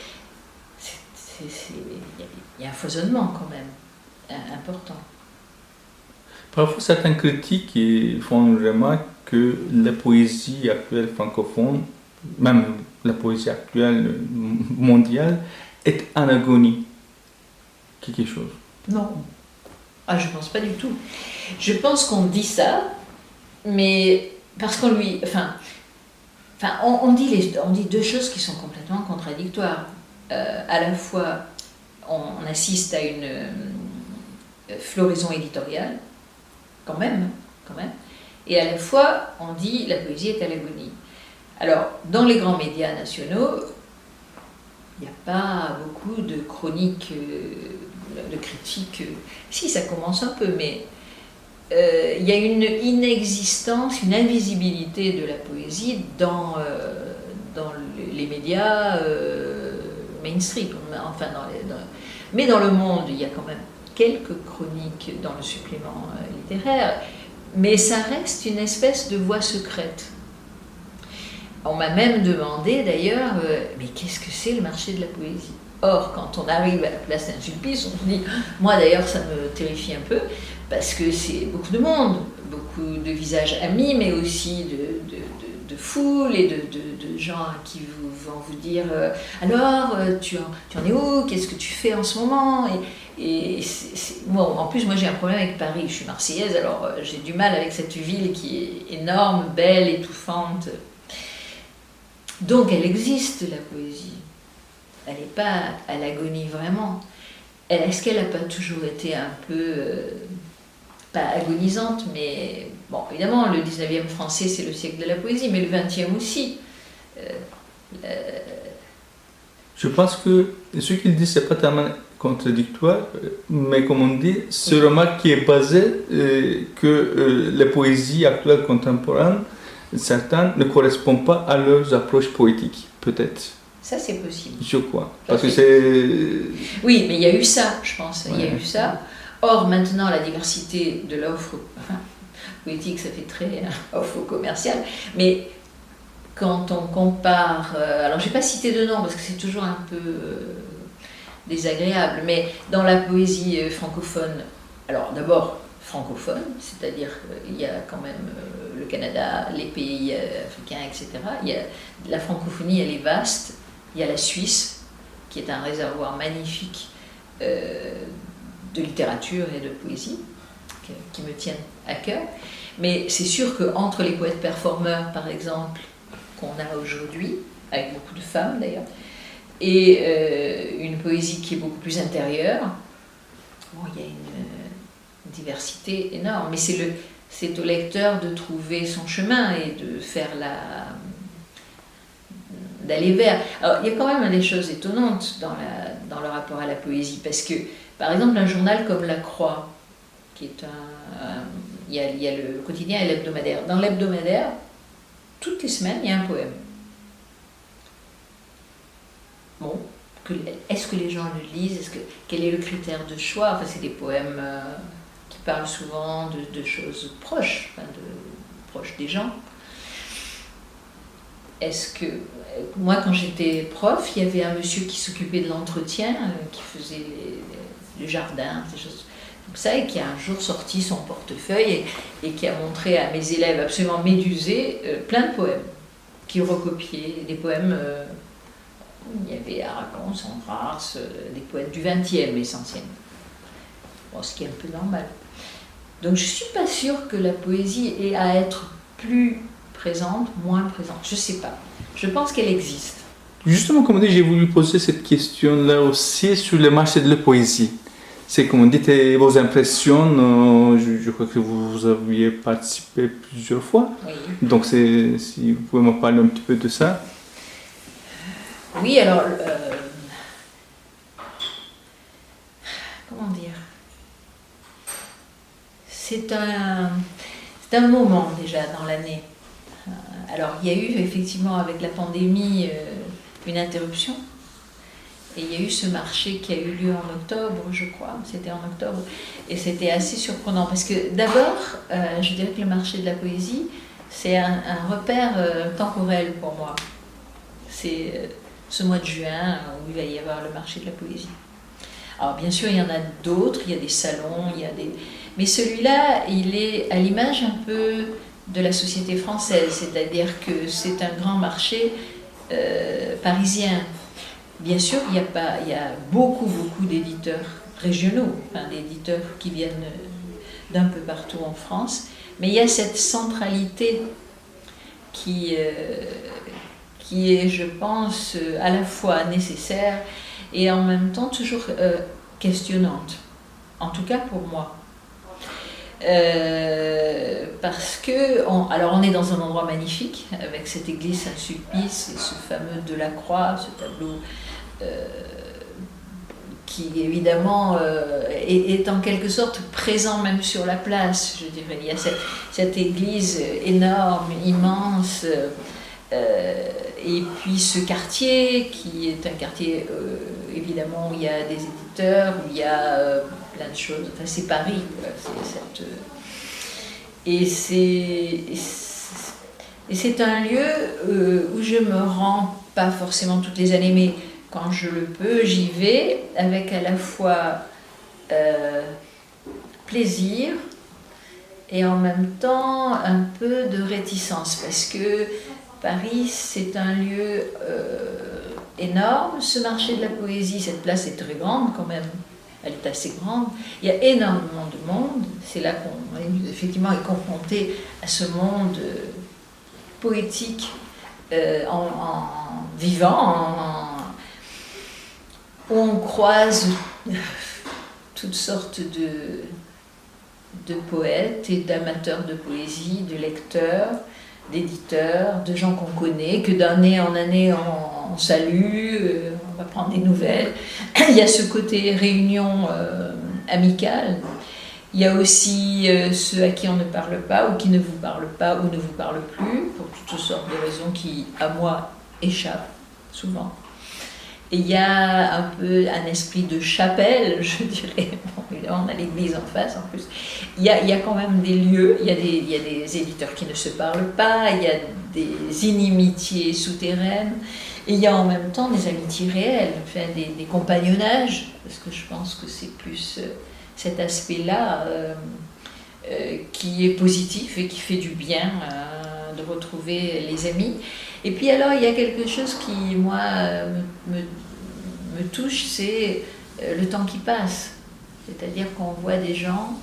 il y a un foisonnement quand même important. Parfois, certains critiques font remarque que la poésie actuelle francophone, même la poésie actuelle mondiale, est en agonie. Quelque chose. Non. Ah, je pense pas du tout. Je pense qu'on dit ça, mais parce qu'on lui... on dit deux choses qui sont complètement contradictoires. À la fois, on assiste à une floraison éditoriale, quand même, et à la fois, on dit la poésie est à l'agonie. Alors, dans les grands médias nationaux, il n'y a pas beaucoup de chroniques, de critiques. Si, ça commence un peu, mais il y a une inexistence, une invisibilité de la poésie dans les médias mainstream. Enfin, mais dans le monde, il y a quand même quelques chroniques dans le supplément littéraire, mais ça reste une espèce de voie secrète. On m'a même demandé d'ailleurs, mais qu'est-ce que c'est le marché de la poésie? Or, quand on arrive à la place Saint-Sulpice, on se dit, moi d'ailleurs ça me terrifie un peu, parce que c'est beaucoup de monde, beaucoup de visages amis, mais aussi de foules et de gens qui vont vous dire, alors, tu en es où? Qu'est-ce que tu fais en ce moment? Bon, en plus, moi j'ai un problème avec Paris, je suis marseillaise, alors j'ai du mal avec cette ville qui est énorme, belle, étouffante. Donc elle existe, la poésie. Elle n'est pas à l'agonie vraiment. Est-ce qu'elle n'a pas toujours été un peu, pas agonisante, mais bon, évidemment, le 19e français, c'est le siècle de la poésie, mais le 20e aussi. Je pense que ce qu'il dit, ce n'est pas tellement contradictoire, mais comme on dit, ce remarque qui est basé que la poésie actuelle contemporaine, certains ne correspondent pas à leurs approches poétiques, peut-être. Ça, c'est possible. Je crois. Parce que c'est... Oui, mais il y a eu ça, je pense. Il y a eu ça. Or, maintenant, la diversité de l'offre poétique, ça fait très offre commerciale. Mais quand on compare... alors, je n'ai pas cité de nom, parce que c'est toujours un peu désagréable, mais dans la poésie francophone, alors d'abord francophone, c'est-à-dire qu'il y a quand même le Canada, les pays africains, etc. La francophonie, elle est vaste. Il y a la Suisse, qui est un réservoir magnifique de littérature et de poésie, qui me tiennent à cœur. Mais c'est sûr qu'entre les poètes performeurs, par exemple, qu'on a aujourd'hui, avec beaucoup de femmes d'ailleurs, et une poésie qui est beaucoup plus intérieure, bon, il y a une diversité énorme. Mais c'est au lecteur de trouver son chemin et de faire d'aller vers. Alors, il y a quand même des choses étonnantes dans le rapport à la poésie, parce que, par exemple, un journal comme La Croix, qui est il y a le quotidien et l'hebdomadaire. Dans l'hebdomadaire, toutes les semaines, il y a un poème. Bon, est-ce que les gens le lisent? Quel est le critère de choix? Enfin, c'est des poèmes qui parlent souvent de choses proches, proches des gens. est-ce que... Moi, quand j'étais prof, il y avait un monsieur qui s'occupait de l'entretien, qui faisait le jardin, des choses comme ça, et qui a un jour sorti son portefeuille et qui a montré à mes élèves absolument médusés plein de poèmes qu'il recopiait, des poèmes... il y avait Aragon, Sandras, des poètes du XXe essentiellement. Bon, ce qui est un peu normal. Donc je ne suis pas sûre que la poésie ait à être plus présente, moins présente. Je ne sais pas. Je pense qu'elle existe. Justement, comme on dit, j'ai voulu poser cette question-là aussi sur le marché de la poésie. C'est comme on dit, vos impressions, je crois que vous aviez participé plusieurs fois. Oui. Donc si vous pouvez me parler un petit peu de ça. Oui, alors, comment dire, c'est un moment déjà dans l'année. Alors, il y a eu effectivement avec la pandémie une interruption. Et il y a eu ce marché qui a eu lieu en octobre, je crois, c'était en octobre. Et c'était assez surprenant parce que d'abord, je dirais que le marché de la poésie, c'est un repère temporel pour moi. C'est ce mois de juin où il va y avoir le marché de la poésie. Alors bien sûr, il y en a d'autres, il y a des salons, mais celui-là, il est à l'image un peu de la société française, c'est-à-dire que c'est un grand marché parisien. Bien sûr, il y a beaucoup d'éditeurs régionaux, enfin, d'éditeurs qui viennent d'un peu partout en France, mais il y a cette centralité qui est, je pense, à la fois nécessaire et en même temps toujours questionnante, en tout cas pour moi. Parce que, alors on est dans un endroit magnifique, avec cette église Saint-Sulpice et ce fameux Delacroix, ce tableau qui évidemment est en quelque sorte présent même sur la place, je dirais. Il y a cette église énorme, immense, et puis ce quartier qui est un quartier évidemment où il y a des éditeurs, où il y a plein de choses, enfin c'est Paris, et c'est un lieu où je me rends pas forcément toutes les années, mais quand je le peux, j'y vais avec à la fois plaisir et en même temps un peu de réticence, parce que Paris, c'est un lieu énorme. Ce marché de la poésie, cette place est très grande quand même. Elle est assez grande. Il y a énormément de monde. C'est là qu'on effectivement est confronté à ce monde poétique en vivant, où on croise toutes sortes de poètes et d'amateurs de poésie, de lecteurs, d'éditeurs, de gens qu'on connaît, que d'année en année on salue, on va prendre des nouvelles. Il y a ce côté réunion amicale. Il y a aussi ceux à qui on ne parle pas ou qui ne vous parlent pas ou ne vous parlent plus, pour toutes sortes de raisons qui, à moi, échappent souvent. Et il y a un peu un esprit de chapelle, je dirais. Bon, évidemment, on a l'église en face en plus. Il y a quand même des lieux, il y a des éditeurs qui ne se parlent pas, il y a des inimitiés souterraines, et il y a en même temps des amitiés réelles, enfin, des compagnonnages, parce que je pense que c'est plus cet aspect-là qui est positif et qui fait du bien de retrouver les amis. Et puis alors, il y a quelque chose qui, moi, me touche, c'est le temps qui passe. C'est-à-dire qu'on voit des gens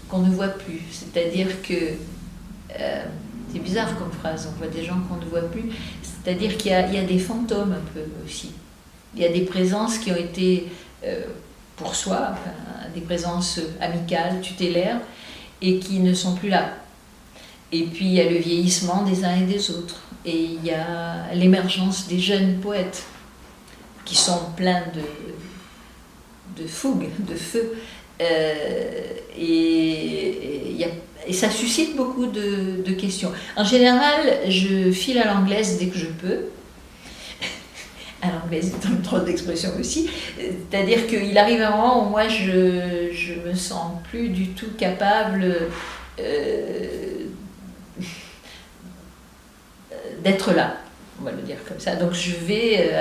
qu'on ne voit plus. C'est-à-dire que, c'est bizarre comme phrase, on voit des gens qu'on ne voit plus. C'est-à-dire qu'il y a des fantômes un peu aussi. Il y a des présences qui ont été, pour soi, enfin, des présences amicales, tutélaires, et qui ne sont plus là. Et puis il y a le vieillissement des uns et des autres. Et il y a l'émergence des jeunes poètes qui sont pleins de fougue, de feu. Et ça suscite beaucoup de questions. En général, je file à l'anglaise dès que je peux. À l'anglaise, c'est un drôle d'expression aussi. C'est-à-dire qu'il arrive un moment où moi, je me sens plus du tout capable d'être là, on va le dire comme ça. Donc je vais,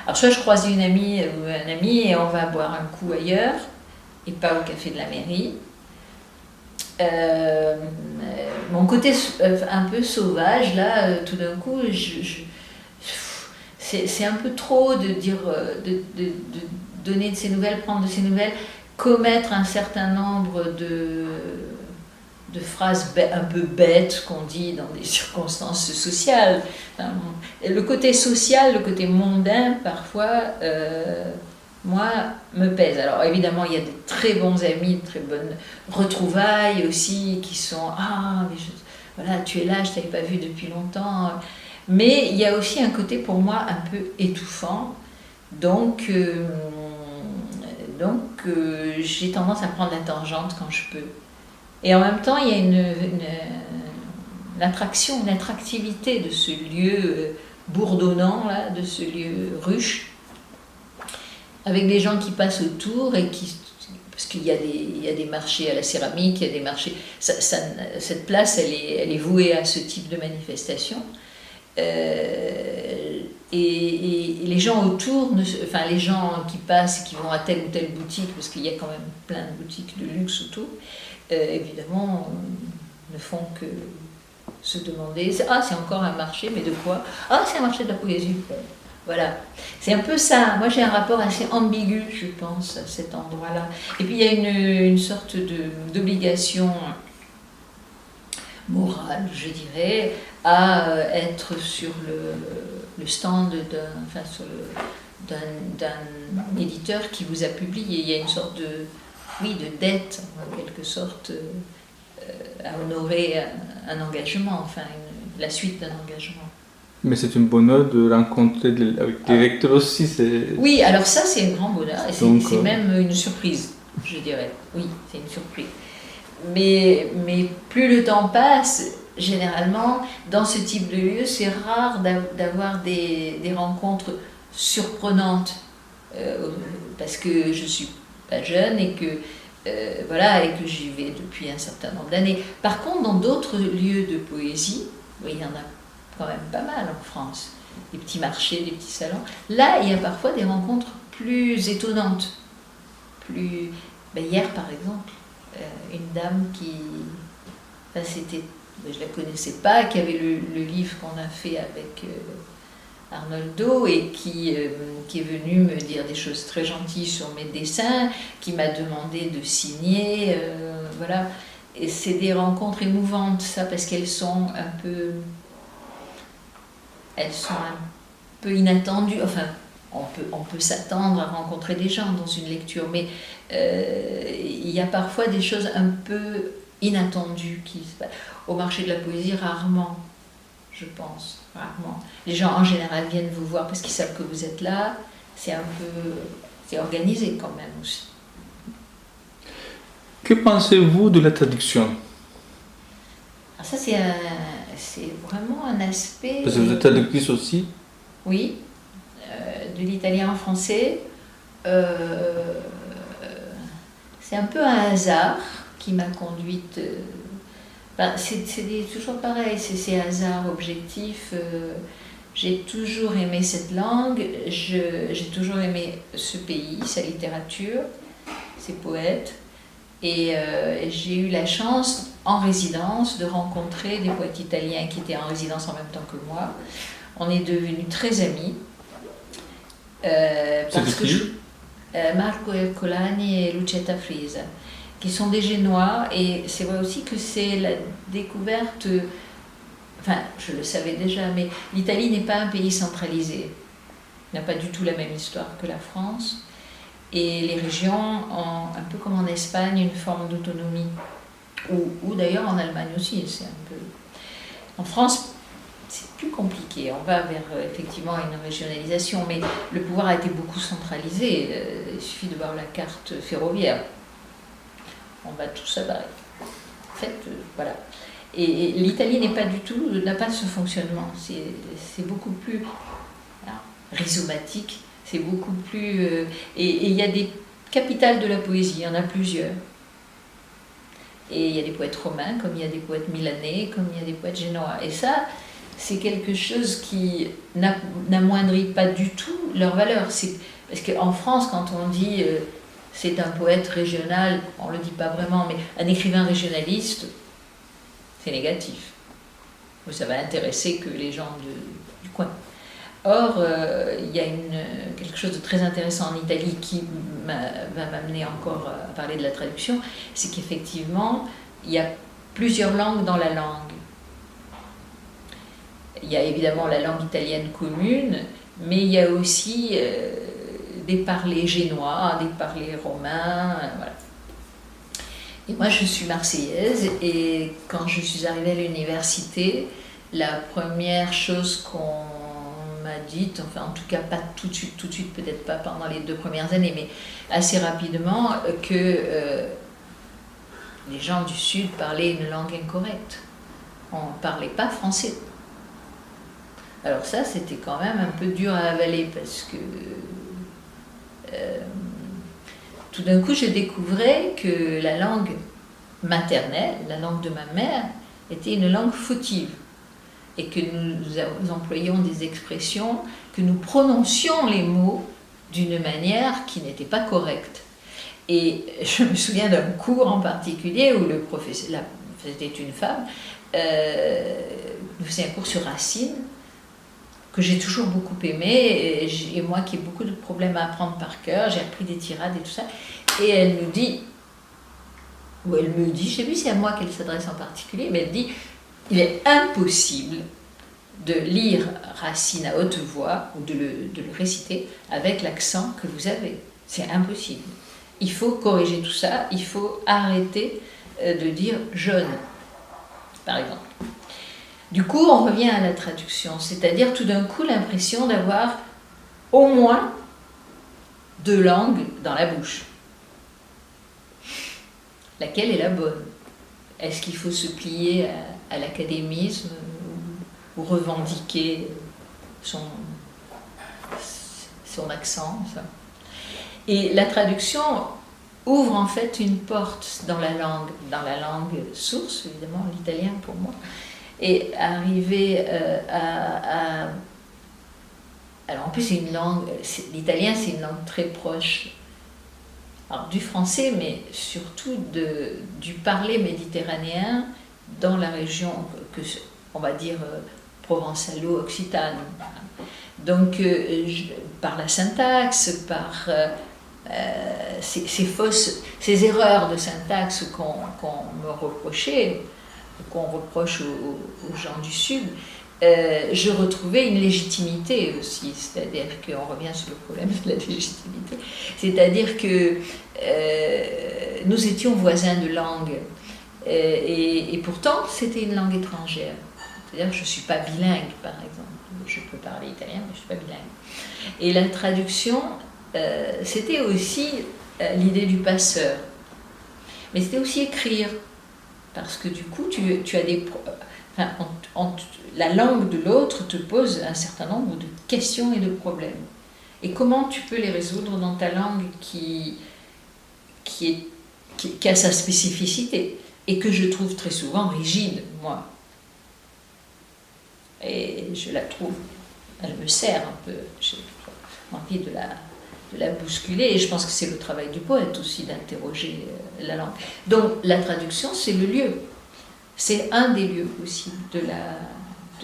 alors soit je croise une amie ou un ami et on va boire un coup ailleurs, et pas au café de la mairie. Mon côté un peu sauvage, là, tout d'un coup, c'est un peu trop de dire, de donner de ses nouvelles, prendre de ses nouvelles, commettre un certain nombre de phrases un peu bêtes qu'on dit dans des circonstances sociales. Enfin, le côté social, le côté mondain, parfois, moi, me pèse. Alors évidemment, il y a de très bons amis, de très bonnes retrouvailles aussi, qui sont « Ah, mais voilà, tu es là, je ne t'avais pas vu depuis longtemps ». Mais il y a aussi un côté pour moi un peu étouffant. Donc j'ai tendance à prendre la tangente quand je peux. Et en même temps, il y a une attraction, une attractivité de ce lieu bourdonnant, là, de ce lieu ruche, avec des gens qui passent autour et parce qu'il y a des marchés à la céramique, il y a des marchés. Cette place, elle est vouée à ce type de manifestation. Et les gens autour, enfin les gens qui passent et qui vont à telle ou telle boutique, parce qu'il y a quand même plein de boutiques de luxe autour, évidemment, ne font que se demander « Ah, c'est encore un marché, mais de quoi ? Ah, c'est un marché de la poésie. » Bon, voilà. C'est un peu ça. Moi, j'ai un rapport assez ambigu, je pense, à cet endroit-là. Et puis, il y a une sorte d'obligation morale, je dirais, à être sur le stand d'un éditeur qui vous a publié. Il y a une sorte de dette, en quelque sorte, à honorer un engagement, enfin, la suite d'un engagement. Mais c'est un bonheur de rencontrer avec des lecteurs aussi. Oui, alors ça, c'est un grand bonheur, et c'est même une surprise, je dirais. Oui, c'est une surprise. Mais plus le temps passe, généralement, dans ce type de lieu, c'est rare d'avoir des rencontres surprenantes, parce que je suis pas jeune et que voilà, et que j'y vais depuis un certain nombre d'années. Par contre, dans d'autres lieux de poésie, oui, il y en a quand même pas mal en France, des petits marchés, des petits salons. Là, il y a parfois des rencontres plus étonnantes. Hier, par exemple, une dame qui, enfin, je la connaissais pas, qui avait le livre qu'on a fait avec Arnoldo et qui est venue me dire des choses très gentilles sur mes dessins, qui m'a demandé de signer, voilà. Et c'est des rencontres émouvantes, ça, parce qu'elles sont un peu inattendues. Enfin, on peut s'attendre à rencontrer des gens dans une lecture, mais il y a parfois des choses un peu inattendues qui se passent. Au marché de la poésie, rarement, je pense, rarement. Les gens en général viennent vous voir parce qu'ils savent que vous êtes là. C'est organisé quand même aussi. Que pensez-vous de la traduction ? Alors ça, c'est vraiment un aspect... Parce que vous êtes traductrice aussi ? Oui, de l'italien en français. C'est un peu un hasard qui m'a conduite... c'est toujours pareil, c'est hasard objectif. J'ai toujours aimé cette langue, j'ai toujours aimé ce pays, sa littérature, ses poètes. Et j'ai eu la chance, en résidence, de rencontrer des poètes italiens qui étaient en résidence en même temps que moi. On est devenus très amis. Parce que Marco Ercolani et Lucetta Frisa, qui sont des Génois, et c'est vrai aussi que c'est la découverte, enfin je le savais déjà, mais l'Italie n'est pas un pays centralisé, n'a pas du tout la même histoire que la France, et les régions ont, un peu comme en Espagne, une forme d'autonomie, ou d'ailleurs en Allemagne aussi, c'est un peu... En France, c'est plus compliqué, on va vers effectivement une régionalisation, mais le pouvoir a été beaucoup centralisé, il suffit de voir la carte ferroviaire. On va tout ça barrer. En fait, voilà. Et l'Italie n'a pas ce fonctionnement. C'est beaucoup plus rhizomatique, c'est beaucoup plus... et il y a des capitales de la poésie, il y en a plusieurs. Et il y a des poètes romains, comme il y a des poètes milanais, comme il y a des poètes génois. Et ça, c'est quelque chose qui n'amoindrit pas du tout leur valeur. Parce qu'en France, quand on dit c'est un poète régional, on ne le dit pas vraiment, mais un écrivain régionaliste, c'est négatif. Ça va intéresser que les gens du coin. Or, il y a quelque chose de très intéressant en Italie qui va m'amener encore à parler de la traduction, c'est qu'effectivement, il y a plusieurs langues dans la langue. Il y a évidemment la langue italienne commune, mais il y a aussi des parlers génois, des parlers romains, voilà. Et moi, je suis marseillaise, et quand je suis arrivée à l'université, la première chose qu'on m'a dite, enfin en tout cas pas tout de suite, peut-être pas pendant les 2 premières années, mais assez rapidement, que les gens du Sud parlaient une langue incorrecte. On ne parlait pas français. Alors ça, c'était quand même un peu dur à avaler, parce que tout d'un coup, je découvrais que la langue maternelle, la langue de ma mère, était une langue fautive, et que nous employions des expressions, que nous prononcions les mots d'une manière qui n'était pas correcte. Et je me souviens d'un cours en particulier où le professeur, c'était une femme, nous faisait un cours sur Racine, que j'ai toujours beaucoup aimé, et moi qui ai beaucoup de problèmes à apprendre par cœur, j'ai appris des tirades et tout ça, et elle nous dit, ou elle me dit, je ne sais plus si c'est à moi qu'elle s'adresse en particulier, mais elle dit, il est impossible de lire Racine à haute voix, ou de le réciter avec l'accent que vous avez. C'est impossible. Il faut corriger tout ça, il faut arrêter de dire jeune, par exemple. Du coup, on revient à la traduction, c'est-à-dire tout d'un coup l'impression d'avoir au moins 2 langues dans la bouche. Laquelle est la bonne? Est-ce qu'il faut se plier à l'académisme ou revendiquer son accent, ça? Et la traduction ouvre en fait une porte dans la langue source, évidemment l'italien pour moi, et arriver alors en plus c'est une langue, l'italien c'est une langue très proche, alors, du français, mais surtout du parler méditerranéen dans la région, on va dire provençalo-occitane. Donc, par la syntaxe, par ces erreurs de syntaxe qu'on me reprochait, qu'on reproche aux gens du Sud, je retrouvais une légitimité aussi, c'est-à-dire qu'on revient sur le problème de la légitimité, c'est-à-dire que nous étions voisins de langue, et pourtant c'était une langue étrangère, c'est-à-dire que je ne suis pas bilingue par exemple, je peux parler italien mais je ne suis pas bilingue. Et la traduction, c'était aussi l'idée du passeur, mais c'était aussi écrire, parce que du coup tu as des... la langue de l'autre te pose un certain nombre de questions et de problèmes. Et comment tu peux les résoudre dans ta langue qui a sa spécificité et que je trouve très souvent rigide, moi. Et je la trouve, elle me sert un peu, j'ai envie de la bousculer, et je pense que c'est le travail du poète aussi d'interroger la langue. Donc la traduction, c'est le lieu. C'est un des lieux aussi de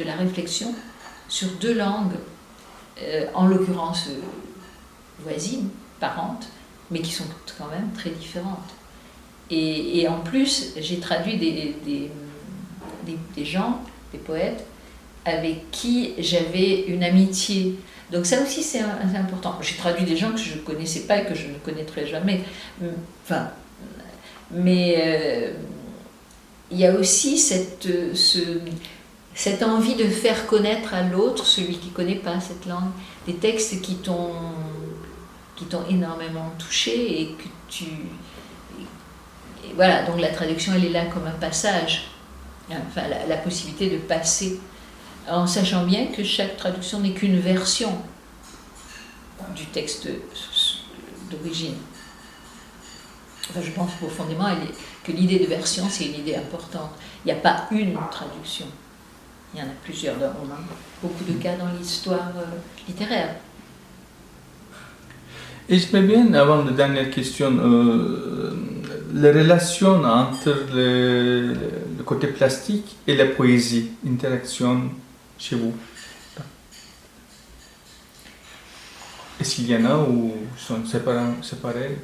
la réflexion sur 2 langues, en l'occurrence voisines, parentes, mais qui sont quand même très différentes. Et en plus, j'ai traduit des gens, des poètes, avec qui j'avais une amitié. Donc ça aussi c'est important. J'ai traduit des gens que je ne connaissais pas et que je ne connaîtrai jamais. Enfin, mais il y a aussi cette envie de faire connaître à l'autre, celui qui ne connaît pas cette langue, des textes qui t'ont énormément touché et que tu... Et voilà, donc la traduction, elle est là comme un passage, enfin la possibilité de passer, en sachant bien que chaque traduction n'est qu'une version du texte d'origine. Enfin, je pense profondément que l'idée de version, c'est une idée importante. Il n'y a pas une traduction. Il y en a plusieurs dans le roman, beaucoup de cas dans l'histoire littéraire. Et j'aimerais bien, avant la dernière question, les relations entre le côté plastique et la poésie, interaction chez vous. Est-ce qu'il y en a ou sont séparés?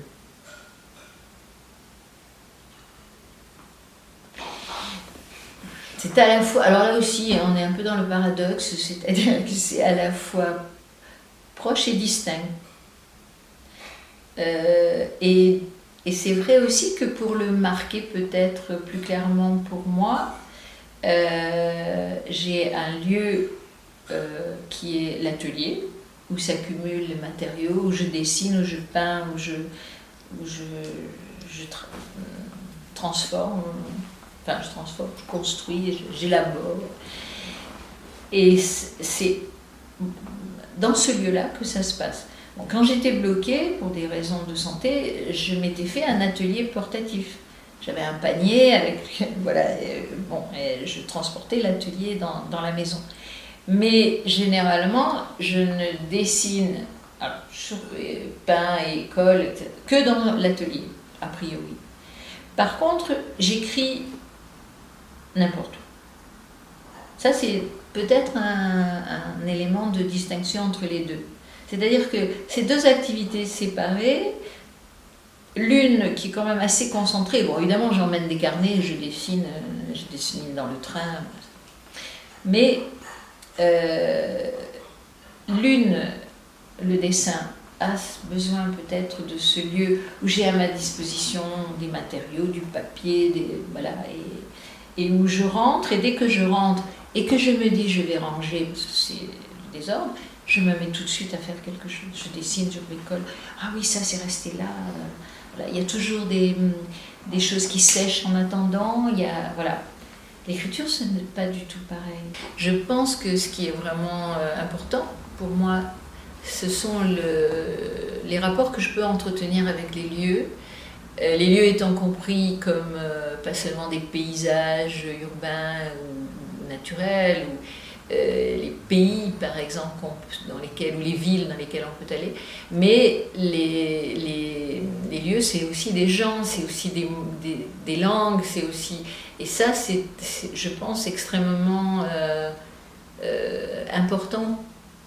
C'est à la fois, alors là aussi, on est un peu dans le paradoxe, c'est-à-dire que c'est à la fois proche et distinct. Et c'est vrai aussi que pour le marquer peut-être plus clairement pour moi, j'ai un lieu qui est l'atelier, où s'accumulent les matériaux, où je dessine, où je peins, où je transforme, je construis, j'élabore. Et c'est dans ce lieu-là que ça se passe. Bon, quand j'étais bloquée, pour des raisons de santé, je m'étais fait un atelier portatif. J'avais un panier avec, voilà, et je transportais l'atelier dans la maison. Mais généralement, je ne dessine, alors, peins et colle, etc., que dans l'atelier, a priori. Par contre, j'écris n'importe où. Ça, c'est peut-être un élément de distinction entre les deux. C'est-à-dire que ces deux activités séparées, l'une qui est quand même assez concentrée, bon, évidemment, j'emmène des carnets, je dessine dans le train, mais l'une, le dessin, a besoin peut-être de ce lieu où j'ai à ma disposition des matériaux, du papier, voilà, et où je rentre, et dès que je rentre et que je me dis je vais ranger parce que c'est le désordre, je me mets tout de suite à faire quelque chose. Je dessine, je bricole. Ah oui, ça c'est resté là. Voilà. Il y a toujours des choses qui sèchent en attendant. Voilà. L'écriture, ce n'est pas du tout pareil. Je pense que ce qui est vraiment important pour moi, ce sont les rapports que je peux entretenir avec les lieux. Les lieux étant compris comme pas seulement des paysages urbains ou naturels, ou les pays par exemple ou les villes dans lesquelles on peut aller, mais les lieux c'est aussi des gens, c'est aussi des langues, c'est aussi... Et ça c'est je pense extrêmement important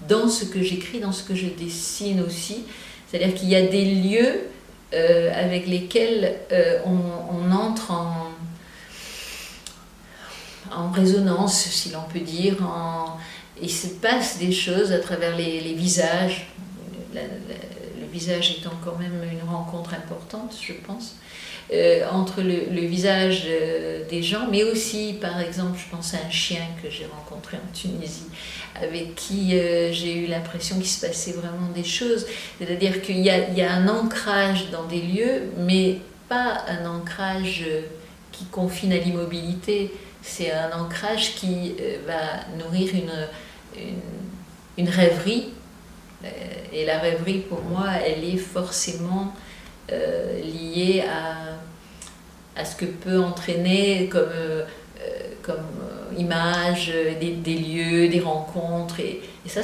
dans ce que j'écris, dans ce que je dessine aussi. C'est-à-dire qu'il y a des lieux avec lesquels on entre en résonance, si l'on peut dire, il se passe des choses à travers les visages, le visage étant quand même une rencontre importante, je pense, entre le visage des gens, mais aussi, par exemple, je pense à un chien que j'ai rencontré en Tunisie, avec qui j'ai eu l'impression qu'il se passait vraiment des choses. C'est-à-dire qu'il y a un ancrage dans des lieux, mais pas un ancrage qui confine à l'immobilité. C'est un ancrage qui va nourrir une rêverie. Et la rêverie, pour moi, elle est forcément liée à ce que peut entraîner comme image des lieux, des rencontres. Et ça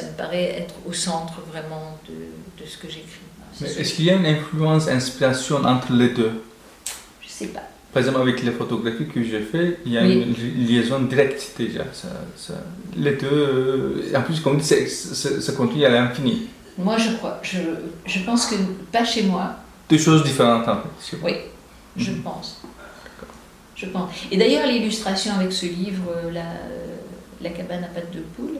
me paraît être au centre vraiment de ce que j'écris. Mais est-ce qu'il y a une influence, inspiration entre les deux? Je ne sais pas. Par exemple, avec les photographies que j'ai faites, il y a une liaison directe déjà. Les deux, en plus, comme dit, ça continue à l'infini. Moi, je crois. Je pense que pas chez moi. Deux choses différentes, en fait. Oui, je pense. Je pense. Et d'ailleurs, l'illustration avec ce livre, La cabane à pattes de poule,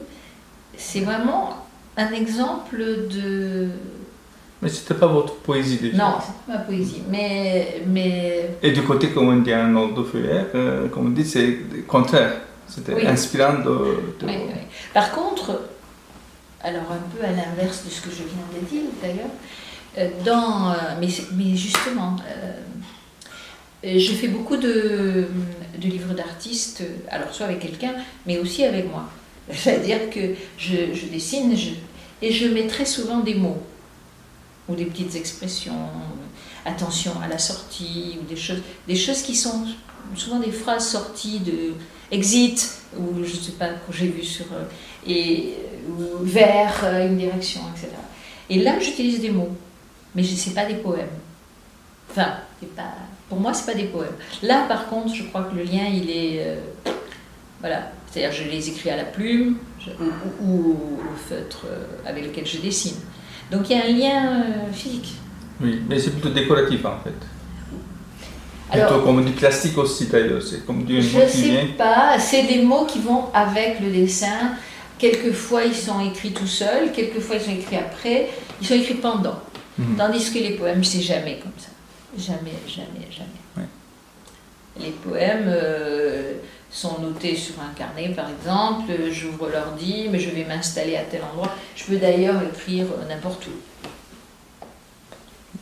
c'est vraiment un exemple de... Mais c'était pas votre poésie déjà? Non, c'est pas ma poésie, mais... Et du côté, comme on dit en ordofeuillère, comme on dit, c'est le contraire. C'était inspirant de... Oui, oui. Par contre, alors un peu à l'inverse de ce que je viens de dire d'ailleurs, mais justement, je fais beaucoup de livres d'artistes, alors soit avec quelqu'un, mais aussi avec moi. C'est-à-dire que je dessine et je mets très souvent des mots ou des petites expressions, attention à la sortie, ou des choses qui sont souvent des phrases sorties de exit, ou je ne sais pas, que j'ai vu sur... ou vers une direction, etc. Et là, j'utilise des mots, mais ce n'est pas des poèmes. Enfin, pour moi, ce n'est pas des poèmes. Là, par contre, je crois que le lien, il est... voilà. C'est-à-dire, je les écris à la plume ou au feutre avec lequel je dessine. Donc, il y a un lien physique. Oui, mais c'est plutôt décoratif, en fait. Alors, plutôt comme du plastique aussi, d'ailleurs. C'est comme du je ne sais pas. C'est des mots qui vont avec le dessin. Quelquefois, ils sont écrits tout seuls. Quelquefois, ils sont écrits après. Ils sont écrits pendant. Tandis que les poèmes, c'est jamais comme ça. Jamais, jamais, jamais. Ouais. Les poèmes sont notés sur un carnet, par exemple. J'ouvre l'ordi, mais je vais m'installer à tel endroit. Je peux d'ailleurs écrire n'importe où.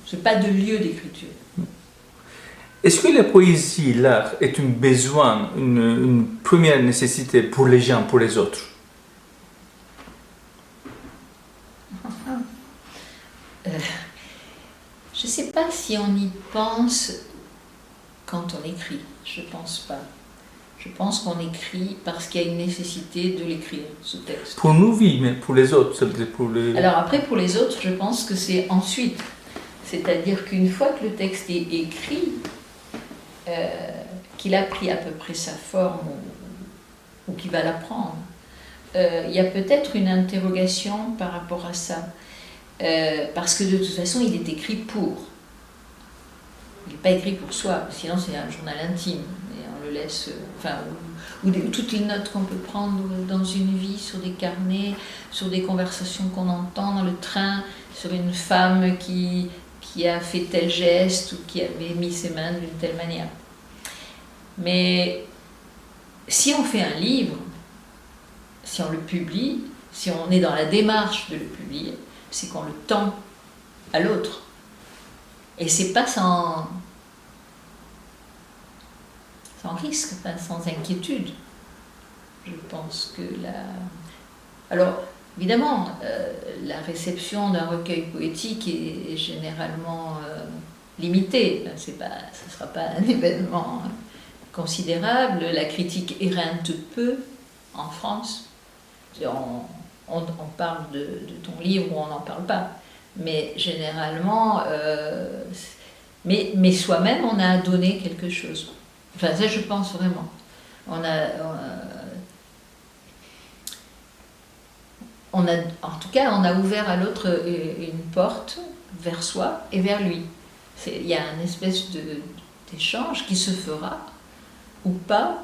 Je n'ai pas de lieu d'écriture. Est-ce que la poésie, l'art, est un besoin, une première nécessité pour les gens, pour les autres? Je ne sais pas si on y pense quand on écrit. Je ne pense pas. Je pense qu'on écrit parce qu'il y a une nécessité de l'écrire, ce texte. Pour nous, oui, mais pour les autres, c'est pour les... Alors après, pour les autres, je pense que c'est ensuite. C'est-à-dire qu'une fois que le texte est écrit, qu'il a pris à peu près sa forme ou qu'il va la prendre, il y a peut-être une interrogation par rapport à ça. Parce que de toute façon, il est écrit pour. Il n'est pas écrit pour soi, sinon c'est un journal intime. Et on le laisse, ou toutes les notes qu'on peut prendre dans une vie, sur des carnets, sur des conversations qu'on entend dans le train, sur une femme qui a fait tel geste ou qui avait mis ses mains d'une telle manière. Mais si on fait un livre, si on le publie, si on est dans la démarche de le publier, c'est qu'on le tend à l'autre. Et c'est pas sans risque, enfin, sans inquiétude. Je pense que Alors, évidemment, la réception d'un recueil poétique est généralement limitée. Ce ne sera pas un événement considérable. La critique éreinte peu en France. On parle de ton livre ou on n'en parle pas. Mais généralement, mais soi-même, on a donné quelque chose. Enfin, ça, je pense vraiment. En tout cas, on a ouvert à l'autre une porte vers soi et vers lui. Il y a une espèce d'échange qui se fera, ou pas.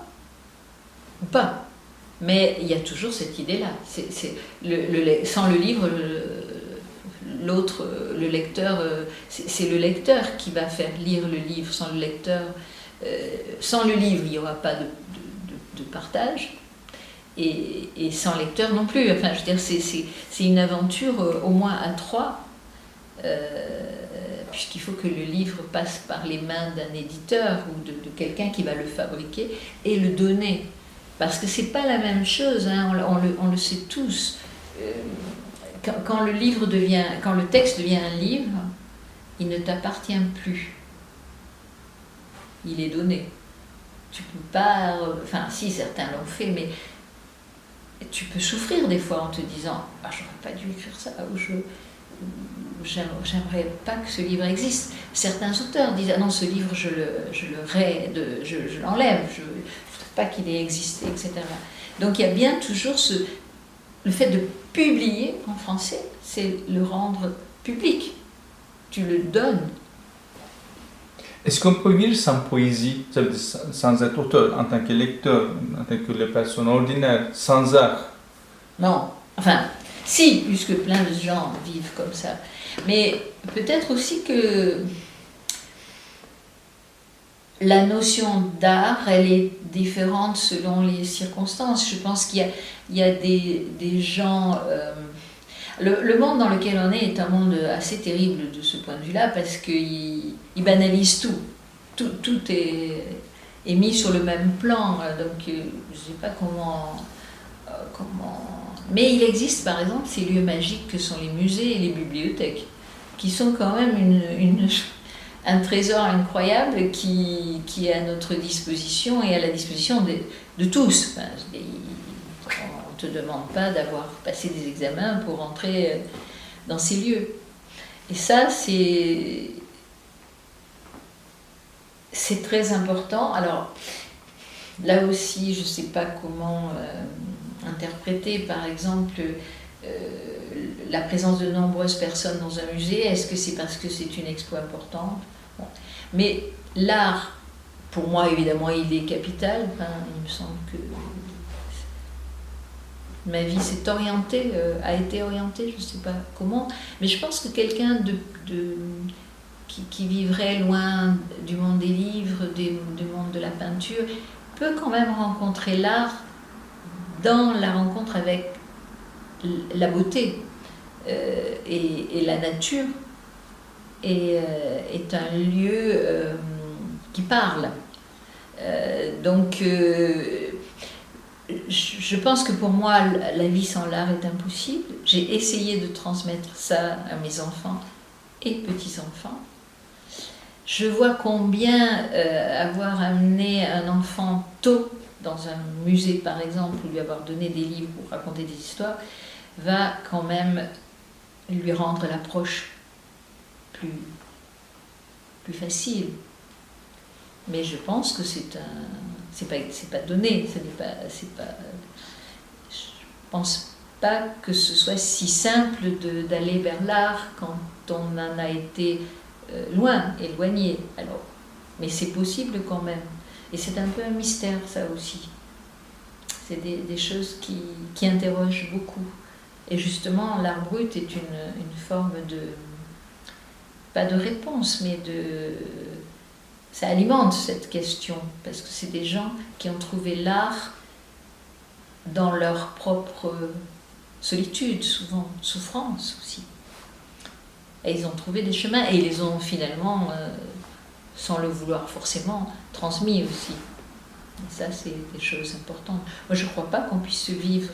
Mais il y a toujours cette idée-là. Sans le livre, le lecteur, c'est le lecteur qui va faire lire le livre. Sans le livre, il n'y aura pas de partage. Et sans lecteur non plus. Enfin, je veux dire, c'est une aventure au moins à trois, puisqu'il faut que le livre passe par les mains d'un éditeur ou de quelqu'un qui va le fabriquer et le donner. Parce que c'est pas la même chose, hein, on le sait tous. Quand le texte devient un livre, il ne t'appartient plus. Il est donné. Tu peux pas... Enfin, si, certains l'ont fait, mais tu peux souffrir des fois en te disant « Ah, j'aurais pas dû écrire ça » ou « J'aimerais pas que ce livre existe ». Certains auteurs disent « Ah non, ce livre, je l'enlève, je ne voudrais pas qu'il ait existé, etc. » Donc il y a bien toujours le fait de publier en français, c'est le rendre public. Tu le donnes. Est-ce qu'on peut vivre sans poésie, sans être auteur, en tant que lecteur, en tant que personne ordinaire, sans art? Non, enfin, si, puisque plein de gens vivent comme ça. Mais peut-être aussi que la notion d'art, elle est différente selon les circonstances. Je pense qu'il y a des gens... Le monde dans lequel on est un monde assez terrible de ce point de vue-là, parce qu'il banalise tout. Tout est mis sur le même plan. Donc, je ne sais pas comment... Mais il existe, par exemple, ces lieux magiques que sont les musées et les bibliothèques, qui sont quand même un trésor incroyable qui est à notre disposition et à la disposition de tous. Enfin, on ne te demande pas d'avoir passé des examens pour entrer dans ces lieux. Et ça, c'est très important. Alors, là aussi, je ne sais pas comment interpréter, par exemple, la présence de nombreuses personnes dans un musée. Est-ce que c'est parce que c'est une expo importante? Bon. Mais l'art, pour moi, évidemment, il est capital. Enfin, il me semble que ma vie s'est orientée, a été orientée, je ne sais pas comment. Mais je pense que quelqu'un qui vivrait loin du monde des livres, du monde de la peinture, peut quand même rencontrer l'art dans la rencontre avec la beauté et la nature est un lieu qui parle. Donc je pense que pour moi la vie sans l'art est impossible. J'ai essayé de transmettre ça à mes enfants et petits-enfants. Je vois combien avoir amené un enfant tôt dans un musée par exemple, ou lui avoir donné des livres pour raconter des histoires, va quand même lui rendre l'approche plus facile. Mais je pense que c'est pas donné, je pense pas que ce soit si simple d'aller vers l'art quand on en a été loin, éloigné. Alors, mais c'est possible quand même. Et c'est un peu un mystère, ça aussi. C'est des choses qui interrogent beaucoup. Et justement, l'art brut est une forme pas de réponse, mais ça alimente cette question, parce que c'est des gens qui ont trouvé l'art dans leur propre solitude, souvent, souffrance aussi. Et ils ont trouvé des chemins, et ils les ont finalement, sans le vouloir forcément, transmis aussi. Et ça, c'est des choses importantes. Moi, je ne crois pas qu'on puisse vivre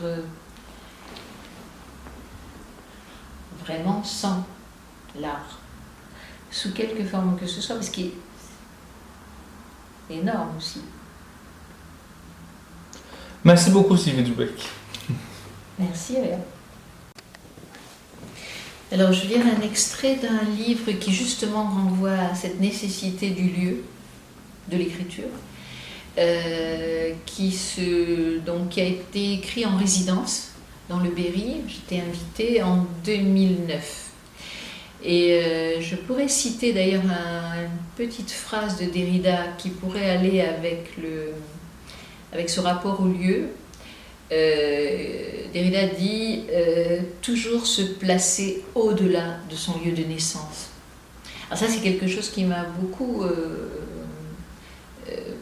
vraiment sans l'art, sous quelque forme que ce soit, parce qu'il est énorme aussi. Merci beaucoup, Sylvie Dubek. Merci, Réa. Alors, je vais lire un extrait d'un livre qui justement renvoie à cette nécessité du lieu, de l'écriture, qui a été écrit en résidence dans le Berry. J'étais invitée en 2009. Et je pourrais citer d'ailleurs une petite phrase de Derrida qui pourrait aller avec ce rapport au lieu. Derrida dit toujours se placer au-delà de son lieu de naissance. Alors ça, c'est quelque chose qui m'a beaucoup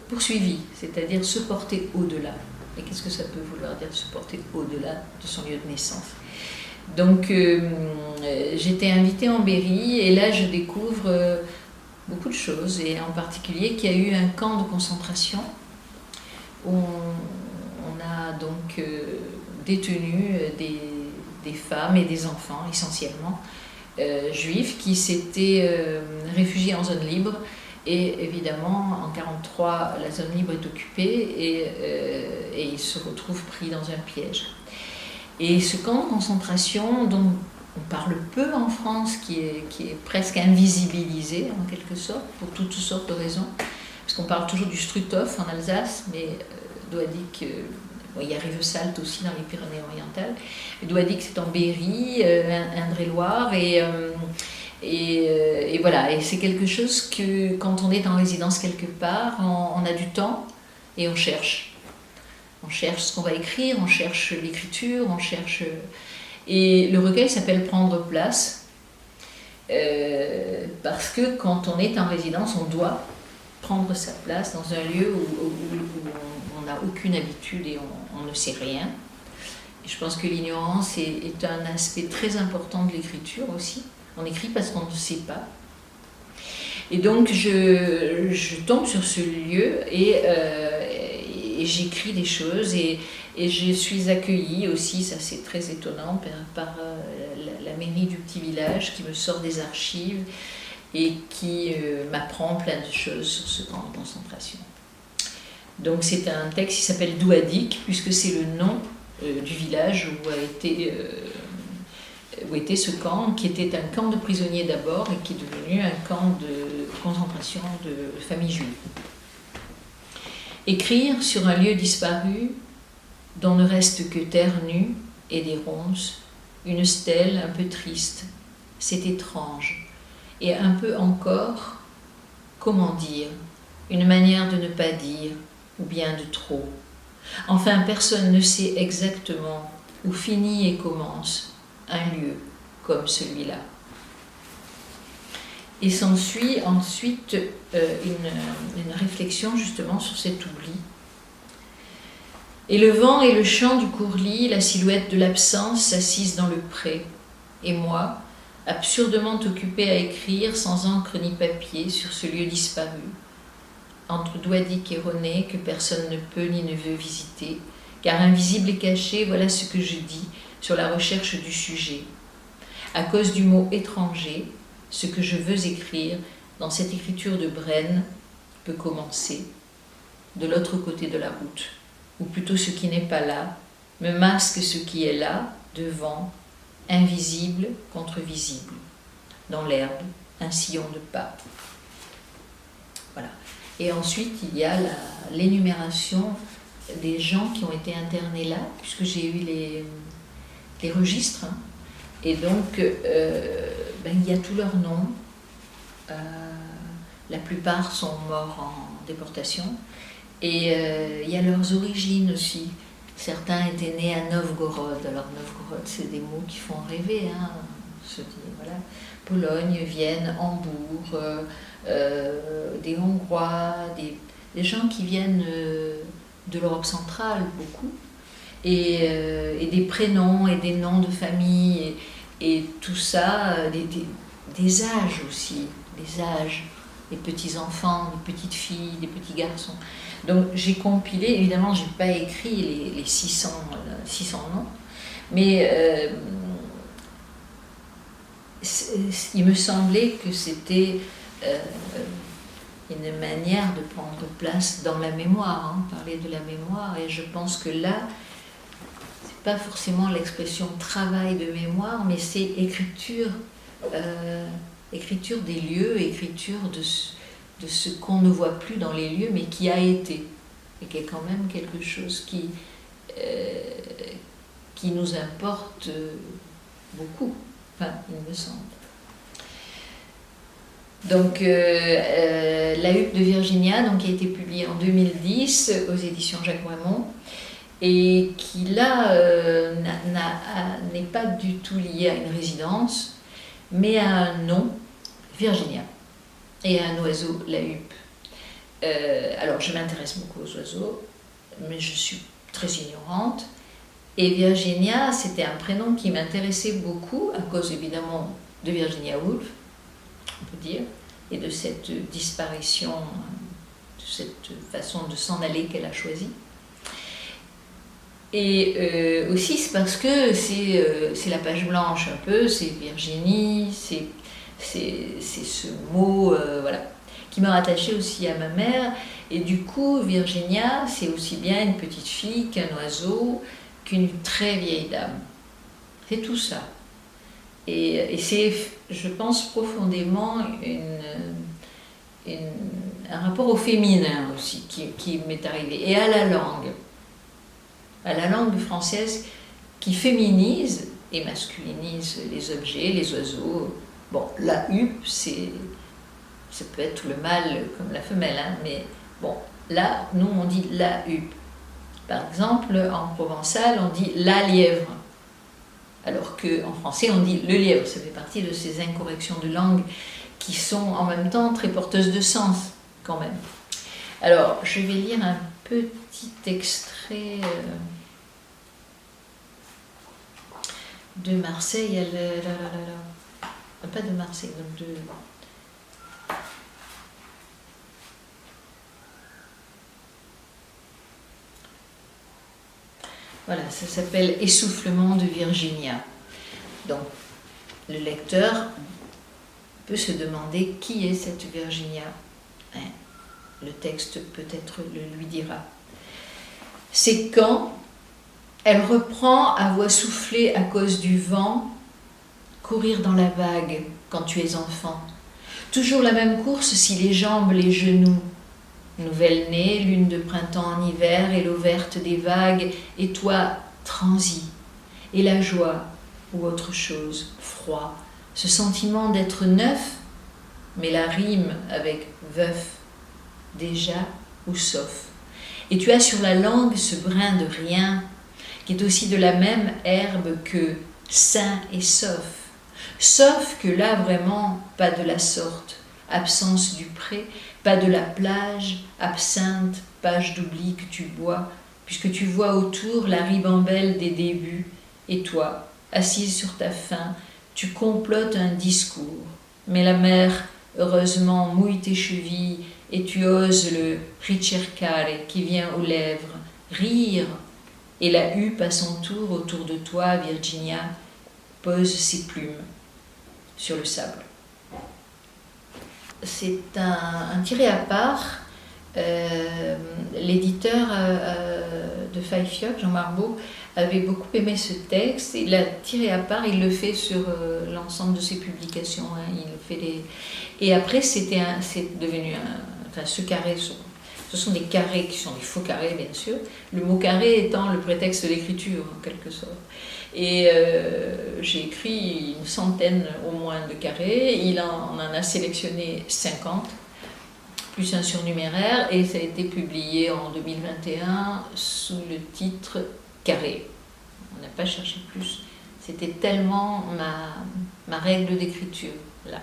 poursuivi, c'est-à-dire se porter au-delà. Et qu'est-ce que ça peut vouloir dire, se porter au-delà de son lieu de naissance? Donc j'étais invitée en Berry et là je découvre beaucoup de choses, et en particulier qu'il y a eu un camp de concentration où on a donc détenu des femmes et des enfants essentiellement juifs qui s'étaient réfugiés en zone libre. Et évidemment, en 1943, la zone libre est occupée et ils se retrouvent pris dans un piège. Et ce camp de concentration, dont on parle peu en France, qui est presque invisibilisé en quelque sorte, pour toutes sortes de raisons, parce qu'on parle toujours du Struthof en Alsace, mais Doadik, il y a Rivesaltes aussi dans les Pyrénées-Orientales, Doadik c'est en Berry, Indre-et-Loire, et voilà, et c'est quelque chose que quand on est en résidence quelque part, on a du temps et on cherche. On cherche ce qu'on va écrire, on cherche l'écriture, on cherche... Et le recueil s'appelle « Prendre place », parce que quand on est en résidence, on doit prendre sa place dans un lieu où on n'a aucune habitude et on ne sait rien. Et je pense que l'ignorance est un aspect très important de l'écriture aussi. On écrit parce qu'on ne sait pas. Et donc je tombe sur ce lieu et j'écris des choses et je suis accueillie aussi, ça c'est très étonnant, par la mairie du petit village qui me sort des archives et qui m'apprend plein de choses sur ce camp de concentration. Donc c'est un texte qui s'appelle Douadik, puisque c'est le nom du village où était ce camp, qui était un camp de prisonniers d'abord et qui est devenu un camp de concentration de familles juives. Écrire sur un lieu disparu dont ne reste que terre nue et des ronces, une stèle un peu triste, c'est étrange. Et un peu encore, comment dire, une manière de ne pas dire, ou bien de trop. Enfin, personne ne sait exactement où finit et commence un lieu comme celui-là. Et s'ensuit ensuite une réflexion justement sur cet oubli. Et le vent et le chant du courlis, la silhouette de l'absence s'assise dans le pré. Et moi, absurdement occupée à écrire sans encre ni papier sur ce lieu disparu, entre Douadik et René, que personne ne peut ni ne veut visiter, car invisible et caché, voilà ce que je dis sur la recherche du sujet. À cause du mot étranger, ce que je veux écrire dans cette écriture de Brenne peut commencer de l'autre côté de la route, ou plutôt ce qui n'est pas là, me masque ce qui est là, devant, invisible contre visible, dans l'herbe, un sillon de pas. Voilà. Et ensuite, il y a l'énumération des gens qui ont été internés là, puisque j'ai eu les registres. Hein. Et donc, il y a tous leurs noms. La plupart sont morts en déportation. Et il y a leurs origines aussi. Certains étaient nés à Novgorod. Alors Novgorod, c'est des mots qui font rêver. Hein. Je dis, voilà. Pologne, Vienne, Hambourg, des Hongrois, des gens qui viennent de l'Europe centrale, beaucoup. Et des prénoms et des noms de famille et tout ça, des âges aussi, des âges, des petits-enfants, des petites filles, des petits garçons. Donc j'ai compilé, évidemment je n'ai pas écrit les 600 noms, mais il me semblait que c'était une manière de prendre place dans la mémoire, hein, parler de la mémoire, et je pense que là, pas forcément l'expression travail de mémoire, mais c'est écriture des lieux, écriture de ce qu'on ne voit plus dans les lieux, mais qui a été, et qui est quand même quelque chose qui nous importe beaucoup, enfin, il me semble. Donc, La Huppe de Virginia, donc, qui a été publiée en 2010 aux éditions Jacques Moimont, et qui là n'est pas du tout lié à une résidence, mais à un nom, Virginia, et à un oiseau, la huppe. Alors je m'intéresse beaucoup aux oiseaux, mais je suis très ignorante, et Virginia, c'était un prénom qui m'intéressait beaucoup, à cause évidemment de Virginia Woolf, on peut dire, et de cette disparition, de cette façon de s'en aller qu'elle a choisie. Et aussi c'est parce que c'est la page blanche un peu, c'est Virginie, c'est ce mot voilà, qui m'a rattachée aussi à ma mère. Et du coup, Virginia, c'est aussi bien une petite fille qu'un oiseau, qu'une très vieille dame. C'est tout ça. Et c'est, je pense, profondément un rapport au féminin aussi qui m'est arrivé, et à la langue française qui féminise et masculinise les objets, les oiseaux. Bon, la huppe, ça peut être le mâle comme la femelle, hein, mais bon, là, nous on dit la huppe. Par exemple, en provençal, on dit la lièvre, alors qu'en français, on dit le lièvre. Ça fait partie de ces incorrections de langue qui sont en même temps très porteuses de sens, quand même. Alors, je vais lire un petit extrait de Marseille, pas de Marseille, donc de... Voilà, ça s'appelle Essoufflement de Virginia. Donc, le lecteur peut se demander qui est cette Virginia. Hein, le texte peut-être le lui dira. C'est quand elle reprend à voix soufflée à cause du vent, courir dans la vague quand tu es enfant. Toujours la même course si les jambes, les genoux. Nouvelle-née, lune de printemps en hiver, et l'eau verte des vagues, et toi, transi. Et la joie, ou autre chose, froid, ce sentiment d'être neuf, mais la rime avec veuf, déjà ou sauf. Et tu as sur la langue ce brin de rien, qui est aussi de la même herbe que sain et sauf. Sauf que là, vraiment, pas de la sorte, absence du pré, pas de la plage, absinthe, page d'oubli que tu bois, puisque tu vois autour la ribambelle des débuts, et toi, assise sur ta faim, tu complotes un discours. Mais la mer, heureusement, mouille tes chevilles, et tu oses le ricercare qui vient aux lèvres, rire, et la huppe à son tour autour de toi, Virginia, pose ses plumes sur le sable. C'est un tiré à part. L'éditeur de Feuille Fioc, Jean Marbeau, avait beaucoup aimé ce texte. Il l'a tiré à part, il le fait sur l'ensemble de ses publications. Hein, il fait Et après, c'est devenu ce carré. Ce sont des carrés qui sont des faux carrés, bien sûr. Le mot carré étant le prétexte de l'écriture, en quelque sorte. Et j'ai écrit une centaine au moins de carrés. Il en a sélectionné 50, plus un surnuméraire, et ça a été publié en 2021 sous le titre Carré. On n'a pas cherché plus. C'était tellement ma règle d'écriture, là.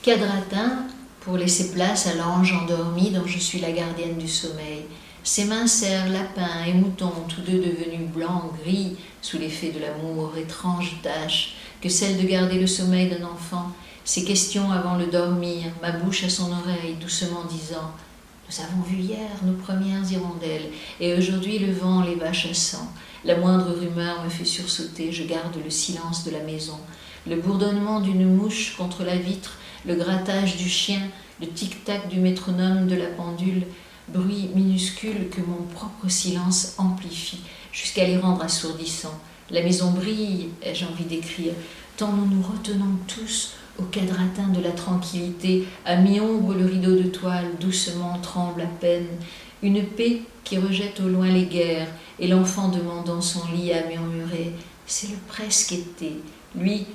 Quadratin, pour laisser place à l'ange endormi dont je suis la gardienne du sommeil. Ses mains serrent lapin et mouton, tous deux devenus blancs, gris, sous l'effet de l'amour, étrange tâche que celle de garder le sommeil d'un enfant. Ses questions avant le dormir, ma bouche à son oreille, doucement disant « Nous avons vu hier nos premières hirondelles, et aujourd'hui le vent les va chassant. La moindre rumeur me fait sursauter, je garde le silence de la maison. Le bourdonnement d'une mouche contre la vitre, le grattage du chien, le tic-tac du métronome de la pendule, bruit minuscule que mon propre silence amplifie jusqu'à les rendre assourdissants. La maison brille, ai-je envie d'écrire, tant nous nous retenons tous au quadratin de la tranquillité, à mi-ombre le rideau de toile doucement tremble à peine, une paix qui rejette au loin les guerres, et l'enfant demandant son lit à murmurer « C'est le presque été », lui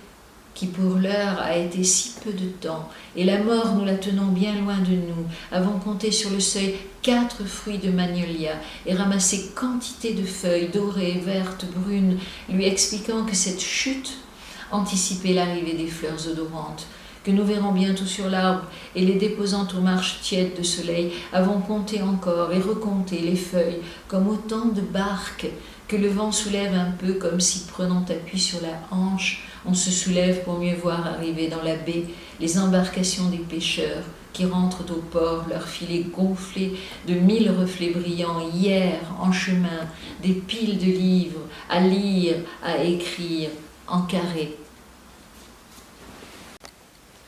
qui pour l'heure a été si peu de temps, et la mort nous la tenons bien loin de nous, avons compté sur le seuil 4 fruits de magnolia, et ramassé quantité de feuilles dorées, vertes, brunes, lui expliquant que cette chute anticipait l'arrivée des fleurs odorantes, que nous verrons bientôt sur l'arbre, et les déposant aux marches tièdes de soleil, avons compté encore et recompté les feuilles, comme autant de barques que le vent soulève un peu, comme si prenant appui sur la hanche, on se soulève pour mieux voir arriver dans la baie les embarcations des pêcheurs qui rentrent au port, leurs filets gonflés de 1000 reflets brillants, hier, en chemin, des piles de livres à lire, à écrire, en carré.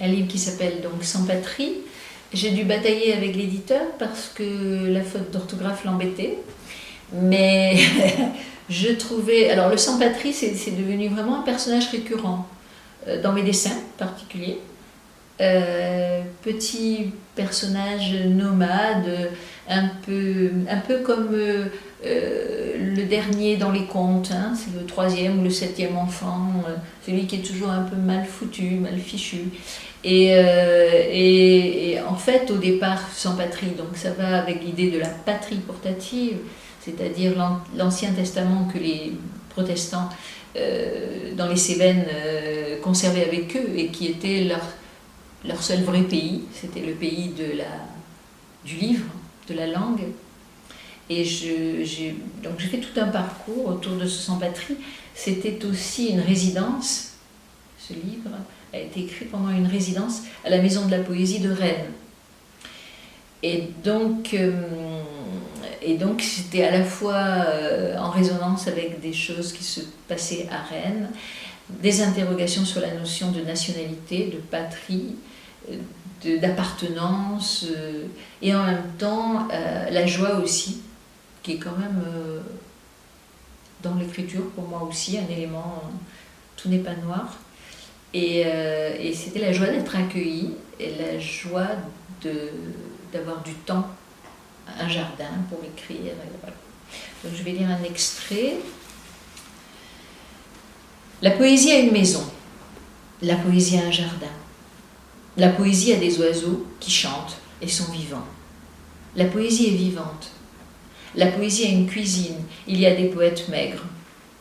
Un livre qui s'appelle donc Sans patrie. J'ai dû batailler avec l'éditeur parce que la faute d'orthographe l'embêtait. Mais je trouvais... Alors le sans-patrie, c'est devenu vraiment un personnage récurrent dans mes dessins particuliers. Petit personnage nomade, un peu comme le dernier dans les contes, hein, c'est le 3e ou le 7e enfant, celui qui est toujours un peu mal foutu, mal fichu. Et en fait, au départ, sans patrie, donc ça va avec l'idée de la patrie portative, c'est-à-dire l'Ancien Testament que les protestants dans les Cévennes conservaient avec eux et qui était leur seul vrai pays, c'était le pays du livre, de la langue. Et donc j'ai fait tout un parcours autour de ce sans-patrie. C'était aussi une résidence, ce livre a été écrit pendant une résidence à la Maison de la Poésie de Rennes. Et donc c'était à la fois en résonance avec des choses qui se passaient à Rennes, des interrogations sur la notion de nationalité, de patrie, d'appartenance, et en même temps la joie aussi, qui est quand même dans l'écriture pour moi aussi un élément, tout n'est pas noir. Et c'était la joie d'être accueilli et la joie d'avoir du temps, un jardin pour écrire. Voilà. Donc je vais lire un extrait. La poésie a une maison, la poésie a un jardin. La poésie a des oiseaux qui chantent et sont vivants. La poésie est vivante. La poésie a une cuisine, il y a des poètes maigres.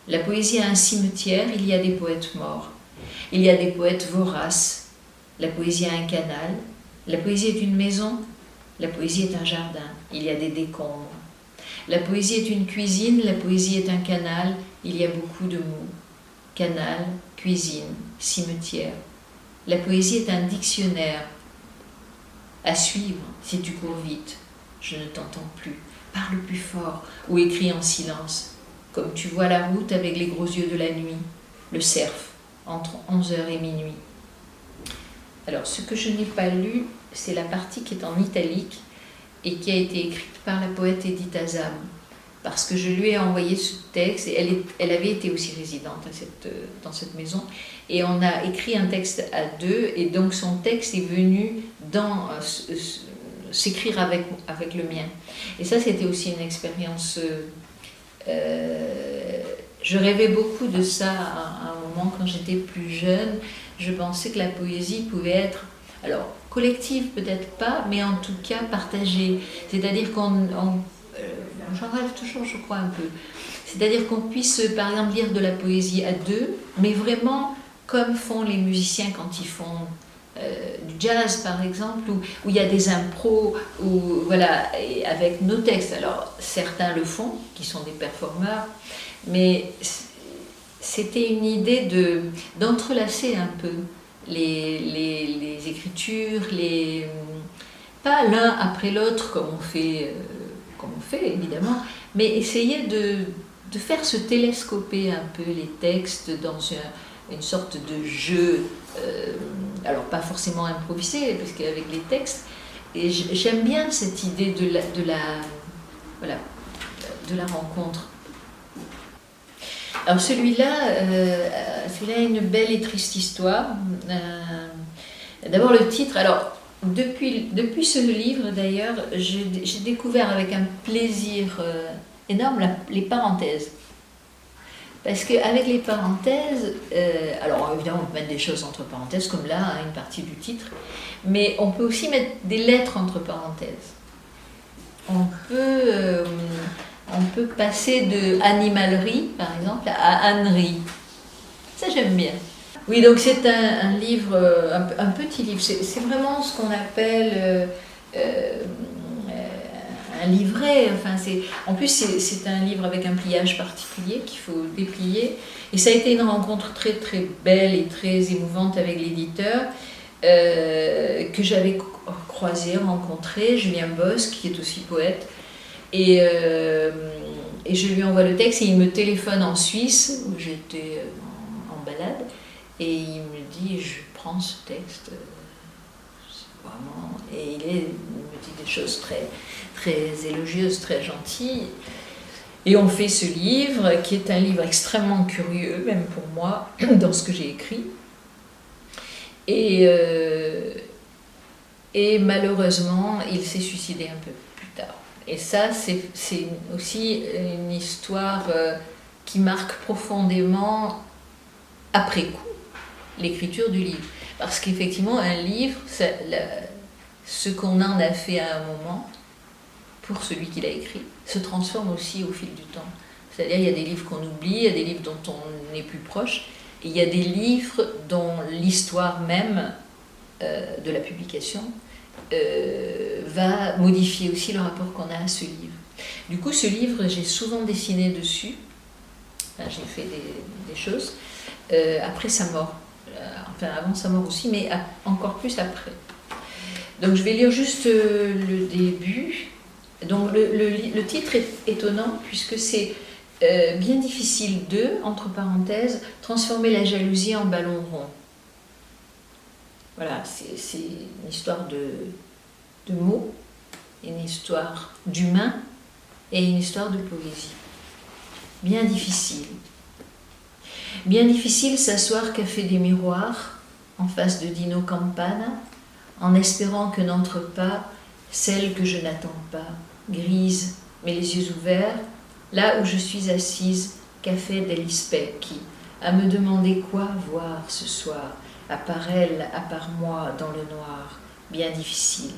La poésie a un cimetière, il y a des poètes morts. Il y a des poètes voraces. La poésie a un canal. La poésie est une maison, la poésie est un jardin, il y a des décombres. La poésie est une cuisine, la poésie est un canal, il y a beaucoup de mots. Canal, cuisine, cimetière. La poésie est un dictionnaire. À suivre si tu cours vite. Je ne t'entends plus. Parle plus fort ou écris en silence. Comme tu vois la route avec les gros yeux de la nuit. Le cerf, entre 11h et minuit. Alors, ce que je n'ai pas lu, c'est la partie qui est en italique et qui a été écrite par la poète Edith Azam. Parce que je lui ai envoyé ce texte, et elle avait été aussi résidente dans cette maison, et on a écrit un texte à deux, et donc son texte est venu s'écrire avec le mien. Et ça, c'était aussi une expérience... je rêvais beaucoup de ça à un moment quand j'étais plus jeune. Je pensais que la poésie pouvait être... Alors, collective peut-être pas, mais en tout cas partagée. C'est-à-dire j'en rêve toujours, je crois, un peu. C'est-à-dire qu'on puisse, par exemple, lire de la poésie à deux, mais vraiment comme font les musiciens quand ils font du jazz, par exemple, où il y a des impros, voilà, et avec nos textes. Alors, certains le font, qui sont des performeurs, mais c'était une idée d'entrelacer un peu les écritures, pas l'un après l'autre comme on fait évidemment, mais essayer de faire se télescoper un peu les textes dans une sorte de jeu, alors pas forcément improvisé, parce qu'avec les textes, et j'aime bien cette idée de la rencontre. Alors celui-là a une belle et triste histoire. D'abord le titre, alors depuis ce livre d'ailleurs, j'ai découvert avec un plaisir énorme les parenthèses. Parce qu'avec les parenthèses, alors évidemment on peut mettre des choses entre parenthèses, comme là, une partie du titre, mais on peut aussi mettre des lettres entre parenthèses. On peut passer de animalerie, par exemple, à ânerie. Ça, j'aime bien. Oui, donc c'est un livre, un petit livre. C'est vraiment ce qu'on appelle un livret. Enfin, en plus, c'est un livre avec un pliage particulier qu'il faut déplier. Et ça a été une rencontre très, très belle et très émouvante avec l'éditeur que j'avais rencontré, Julien Bosque, qui est aussi poète. Et je lui envoie le texte et il me téléphone en Suisse, où j'étais en balade, et il me dit, je prends ce texte, vraiment, et il me dit des choses très, très élogieuses, très gentilles. Et on fait ce livre, qui est un livre extrêmement curieux, même pour moi, dans ce que j'ai écrit. Et malheureusement, il s'est suicidé un peu plus tard. Et ça, c'est aussi une histoire qui marque profondément, après coup, l'écriture du livre. Parce qu'effectivement, un livre, ce qu'on en a fait à un moment, pour celui qui l'a écrit, se transforme aussi au fil du temps. C'est-à-dire, il y a des livres qu'on oublie, il y a des livres dont on est plus proche, et il y a des livres dont l'histoire même de la publication va modifier aussi le rapport qu'on a à ce livre. Du coup, ce livre, j'ai souvent dessiné dessus, enfin, j'ai fait des choses, après sa mort, enfin avant sa mort aussi, mais encore plus après. Donc je vais lire juste le début. Donc le titre est étonnant puisque c'est bien difficile de, entre parenthèses, transformer la jalousie en ballon rond. Voilà, c'est une histoire de mots, une histoire d'humain et une histoire de poésie. Bien difficile. Bien difficile s'asseoir café des miroirs en face de Dino Campana, en espérant que n'entre pas celle que je n'attends pas, grise, mais les yeux ouverts, là où je suis assise, café dell'Ispecchi, à me demander quoi voir ce soir, à part elle, à part moi, dans le noir, bien difficile.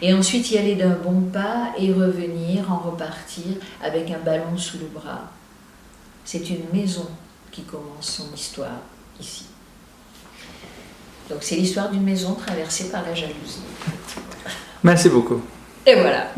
Et ensuite y aller d'un bon pas et revenir, en repartir, avec un ballon sous le bras. C'est une maison qui commence son histoire ici. Donc c'est l'histoire d'une maison traversée par la jalousie. Merci beaucoup. Et voilà.